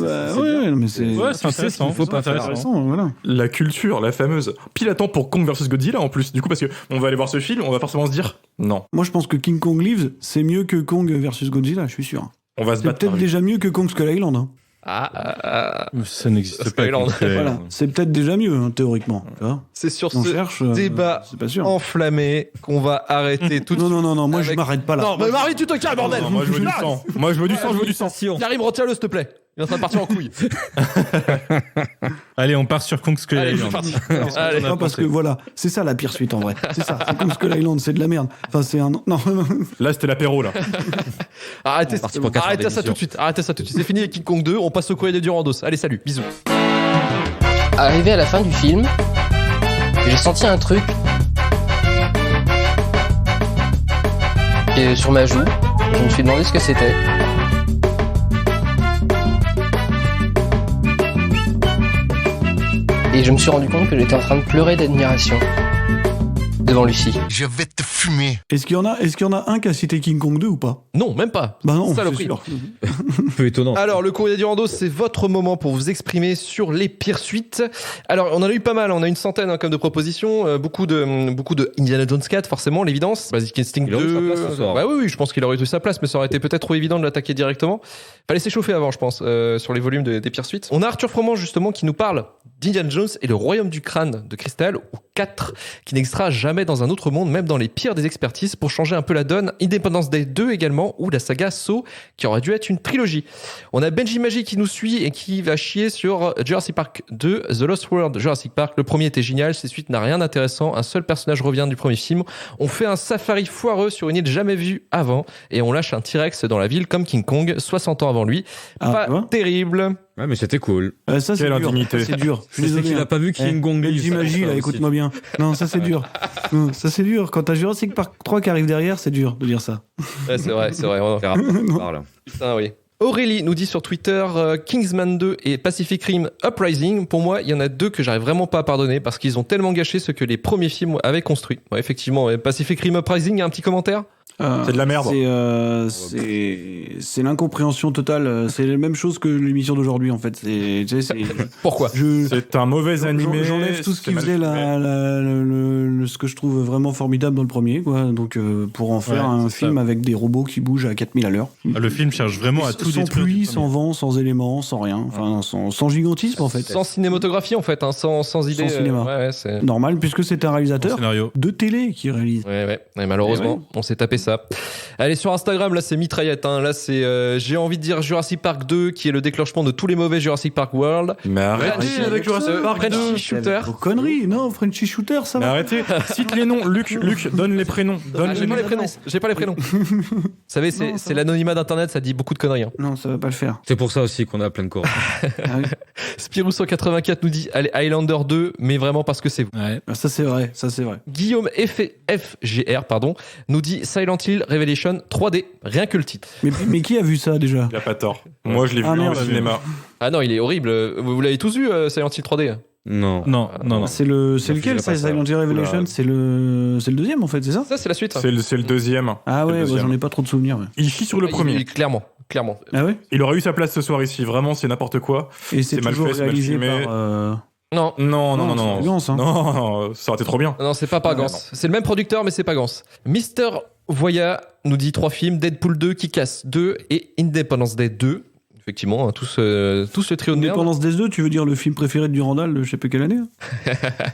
intéressant. Il faut pas faire. Voilà. La culture, la fameuse. Pile à temps pour Kong vs Godzilla en plus. Du coup, parce que on va aller voir ce film, on va forcément se dire non. Moi, je pense que King Kong Lives, c'est mieux que Kong versus Godzilla, je suis sûr. On va se battre. C'est peut-être déjà mieux que Kong Skull Island. Hein. Ça n'existe pas. Voilà. C'est peut-être déjà mieux, hein, théoriquement. C'est sur ce débat enflammé qu'on va arrêter tout de suite. Non, moi je m'arrête pas là. Non, mais Marie, tu te calmes, bordel. Moi je veux du sang. Karim, retire-le, s'il te plaît. Il est en train de partir en couille. Allez, on part sur Kong Skull Island. Allez, parce que voilà, c'est ça la pire suite en vrai. C'est ça, c'est Kong Skull Island, c'est de la merde. Enfin, c'est un. Non. Là, c'était l'apéro, là. Arrêtez ça tout de suite. C'est fini avec King Kong 2, on passe au courrier de Durandos. Allez, salut, bisous. Arrivé à la fin du film, j'ai senti un truc sur ma joue. Je me suis demandé ce que c'était. Et je me suis rendu compte que j'étais en train de pleurer d'admiration devant Lucie. Je vais te fumer. Est-ce qu'il y en a un qui a cité King Kong 2 ou pas? Non, même pas. Bah non, saloperie. Peu étonnant. Alors, le courrier du Rando, c'est votre moment pour vous exprimer sur les pires suites. Alors, on en a eu pas mal, on a une centaine comme de propositions, beaucoup de Indiana Jones 4, forcément, l'évidence. Basic Instinct 2. Bah oui, je pense qu'il aurait eu sa place, mais ça aurait été peut-être trop évident de l'attaquer directement. Fallait s'échauffer avant, je pense, sur les volumes des pires suites. On a Arthur Froment, justement, qui nous parle d'Indiana Jones et le Royaume du Crâne de Cristal, ou 4, qui n'existera jamais dans un autre monde, même dans les pires des expertises, pour changer un peu la donne. Independence Day 2 également, ou la saga Saw, qui aurait dû être une trilogie. On a Benji Magie qui nous suit et qui va chier sur Jurassic Park 2, The Lost World Jurassic Park. Le premier était génial, ces suites n'a rien d'intéressant, un seul personnage revient du premier film. On fait un safari foireux sur une île jamais vue avant, et on lâche un T-Rex dans la ville comme King Kong, 60 ans avant lui. Pas terrible. Ouais, mais c'était cool. Ça, c'est dur. C'est dur. Je suis désolé. Qu'il a pas vu King Kong. Benji Magie, là, écoute-moi bien. Non, ça c'est dur. Non, ça c'est dur. Quand t'as Jurassic Park 3 qui arrive derrière, c'est dur de dire ça. Ouais, c'est vrai. Putain, oui. Aurélie nous dit sur Twitter Kingsman 2 et Pacific Rim Uprising. Pour moi, il y en a deux que j'arrive vraiment pas à pardonner parce qu'ils ont tellement gâché ce que les premiers films avaient construit. Ouais, effectivement, Pacific Rim Uprising, il y a un petit commentaire? C'est de la merde. C'est l'incompréhension totale. C'est la même chose que l'émission d'aujourd'hui en fait. Pourquoi? C'est un mauvais animé. J'enlève tout ce qui faisait ce que je trouve vraiment formidable dans le premier, quoi. Donc pour en faire un film avec des robots qui bougent à 4000 à l'heure. Le film cherche vraiment à tout détruire. Sans pluie, sans vent, sans éléments, sans rien. Enfin, sans gigantisme en fait. Sans cinématographie en fait, hein, sans idée. Sans cinéma. C'est normal puisque c'est un réalisateur de télé qui réalise. Ouais. Et malheureusement, on s'est tapé ça. Allez, sur Instagram, là c'est mitraillette, hein. Là c'est j'ai envie de dire Jurassic Park 2 qui est le déclenchement de tous les mauvais Jurassic Park World. Mais arrêtez avec Jurassic Park 2. Frenchy Shooter. Conneries, non, Frenchy Shooter, ça va. Mais arrêtez, cite les noms. Luc, donne les prénoms. J'ai pas les prénoms. Vous savez, c'est l'anonymat d'internet, ça dit beaucoup de conneries. Hein. Non, ça va pas le faire. C'est pour ça aussi qu'on a plein de corps. Spirou 184 nous dit allez, Highlander 2, mais vraiment parce que c'est vous. Ouais. Ça c'est vrai. Guillaume FGR nous dit Silent Hill Revelation 3D, rien que le titre. Mais qui a vu ça déjà? Il a pas tort. Moi je l'ai vu au cinéma. Ah non, il est horrible. Vous l'avez tous vu Silent Hill 3D? Non. Non. C'est lequel, pas ça, ça. Silent Hill Revelation? Oula. C'est le deuxième, en fait, c'est ça? Ça, c'est la suite. C'est le deuxième. Ah ouais, le moi, deuxième. j'en ai pas trop de souvenirs. Ouais. Il chie sur le premier. Clairement. Ah ouais? Il aurait eu sa place ce soir ici. Vraiment, c'est n'importe quoi. Et c'est mal toujours fait, c'est mal réalisé filmé. par... Non. Non. c'est Gans, hein. Non, ça aurait été trop bien. Non, c'est pas Gans. C'est le même producteur, mais c'est pas Gans. Mister Voya nous dit 3 films, Deadpool 2, Kick-Ass 2 et Independence Day 2. Effectivement, hein, tout ce trio de merde. Independence Day 2, tu veux dire le film préféré de Durandal de je sais pas quelle année?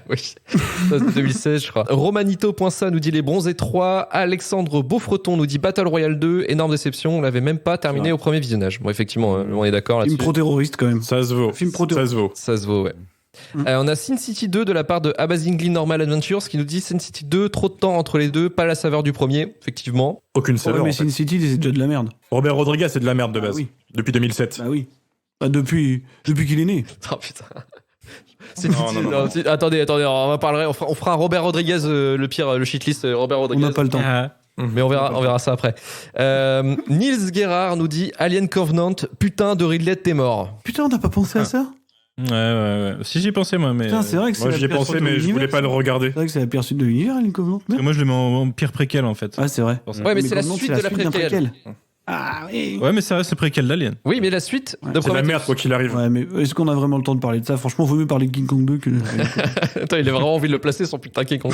Oui, ça, c'est 2016, je crois. Romanito.sa nous dit Les Bronzés 3. Alexandre Beaufreton nous dit Battle Royale 2. Énorme déception, on l'avait même pas terminé au premier visionnage. Bon, effectivement, on est d'accord là-dessus. Film pro-terroriste, quand même. Ça se vaut. Film pro-terroriste. Ça se vaut. Ouais. On a Sin City 2 de la part de Amazingly Normal Adventures qui nous dit Sin City 2, trop de temps entre les deux, pas la saveur du premier, effectivement. Aucune Ouais, saveur. mais en fait. Sin City, c'est déjà de la merde. Robert Rodriguez, c'est de la merde de base. oui. Depuis 2007. Bah oui. Bah, depuis qu'il est né. Oh putain. C'est Non. Attendez, on fera un Robert Rodriguez, le shitlist Robert On Rodriguez. n'a pas le temps. Mais on verra ça après. Niels Gerard nous dit Alien Covenant, putain de Ridley, t'es mort. Putain, on n'a pas pensé à ça? Ouais. Si, j'y ai pensé, moi, mais. Putain, c'est vrai que c'est Moi, la j'y ai pire pensé, suite de mais je l'univers, voulais pas le regarder. C'est vrai que c'est la pire suite de l'univers, Alien Covenant. Parce que moi, je le mets en pire préquel, en fait. Ah, c'est vrai. Ouais, mais c'est la Covenant, suite de la d'un préquelle. Ah oui. Ouais, mais ça reste le préquel d'Alien. Oui, mais la suite de C'est de la Prometheus. merde, quoi qu'il arrive. Ouais, mais est-ce qu'on a vraiment le temps de parler de ça? Franchement, vaut mieux parler de King Kong 2 que... Attends, il a vraiment envie de le placer, son putain King Kong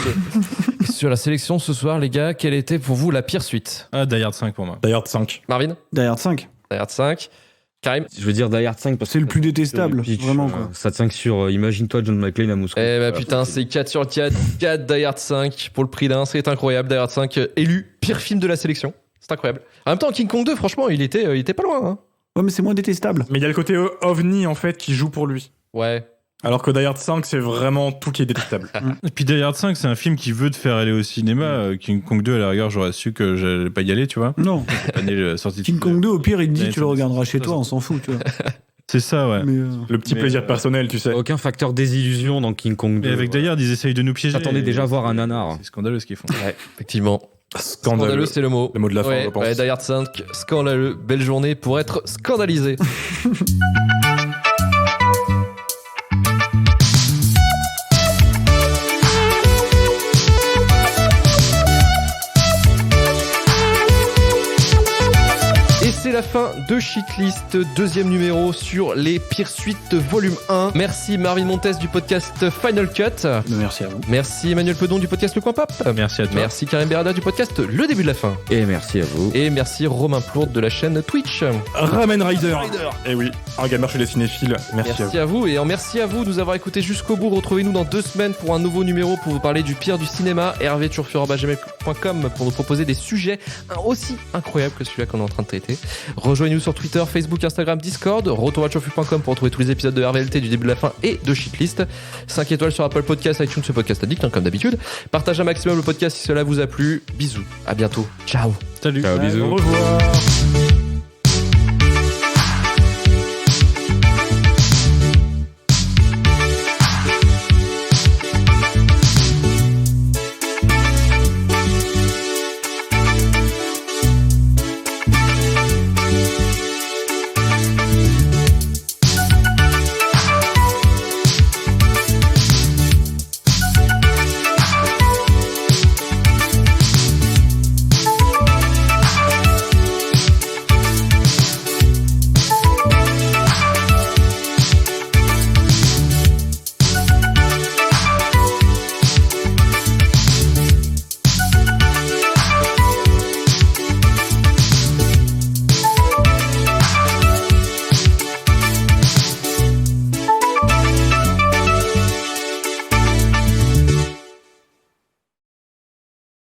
2. Sur la sélection ce soir, les gars, quelle était pour vous la pire suite? Ah, Die Hard 5 pour moi. Die Hard 5. Marvin? Die Hard 5. Die Hard 5. Karim? Je veux dire Die Hard 5 parce C'est que le plus détestable, pitch, vraiment, quoi. Ça te 5 sur Imagine-toi John McClane à Moscou. Eh bah putain, c'est 4 sur 4, 4 Die Hard 5 pour le prix d'un, c'est incroyable. Die Hard 5 élu pire film de la sélection. C'est incroyable. En même temps, King Kong 2, franchement, il était pas loin. Hein. Ouais, mais c'est moins détestable. Mais il y a le côté ovni, en fait, qui joue pour lui. Ouais. Alors que Die Hard 5, c'est vraiment tout qui est détestable. Et puis Die Hard 5, c'est un film qui veut te faire aller au cinéma. King Kong 2, à la rigueur, j'aurais su que j'allais pas y aller, tu vois. Non. Pas né la sortie de King Kong 2, au pire, il te dit Ouais, tu le regarderas chez toi, on s'en fout, tu vois. C'est ça, ouais. Mais Le petit plaisir personnel, tu sais. Aucun facteur désillusion dans King Kong 2. Mais avec Die Hard, ils essayent de nous piéger. J'attendais déjà à voir un nanar. C'est scandaleux ce qu'ils font. Ouais, effectivement. Scandaleux, c'est le mot. Le mot de la fin, Ouais, je pense. ouais, Die Hard 5, scandaleux. Belle journée pour être scandalisé. Et c'est la fin de Shitlist, deuxième numéro sur les pires suites volume 1. Merci Marvin Montes du podcast Final Cut. merci à vous. Merci Emmanuel Pedon du podcast Le Coin Pop. Merci à toi. Merci Karim Berada du podcast Le Début de la Fin. Et merci à vous. Et merci Romain Plourde de la chaîne Twitch. Ramen Rider. Eh oui, un gamer chez les cinéphiles. Merci à vous. Merci à vous et merci à vous de nous avoir écoutés jusqu'au bout. Retrouvez-nous dans 2 semaines pour un nouveau numéro pour vous parler du pire du cinéma. hervé@gmail.com pour nous proposer des sujets aussi incroyables que celui-là qu'on est en train de traiter. Rejoignez-nous sur Twitter, Facebook, Instagram, Discord. Retour@chauffu.com pour retrouver tous les épisodes de RVLT du début de la fin et de Shitlist. 5 étoiles sur Apple Podcast, iTunes, ce podcast addict comme d'habitude. Partagez un maximum le podcast si cela vous a plu. Bisous, à bientôt. Ciao. Salut. Ciao, bisous. Au revoir.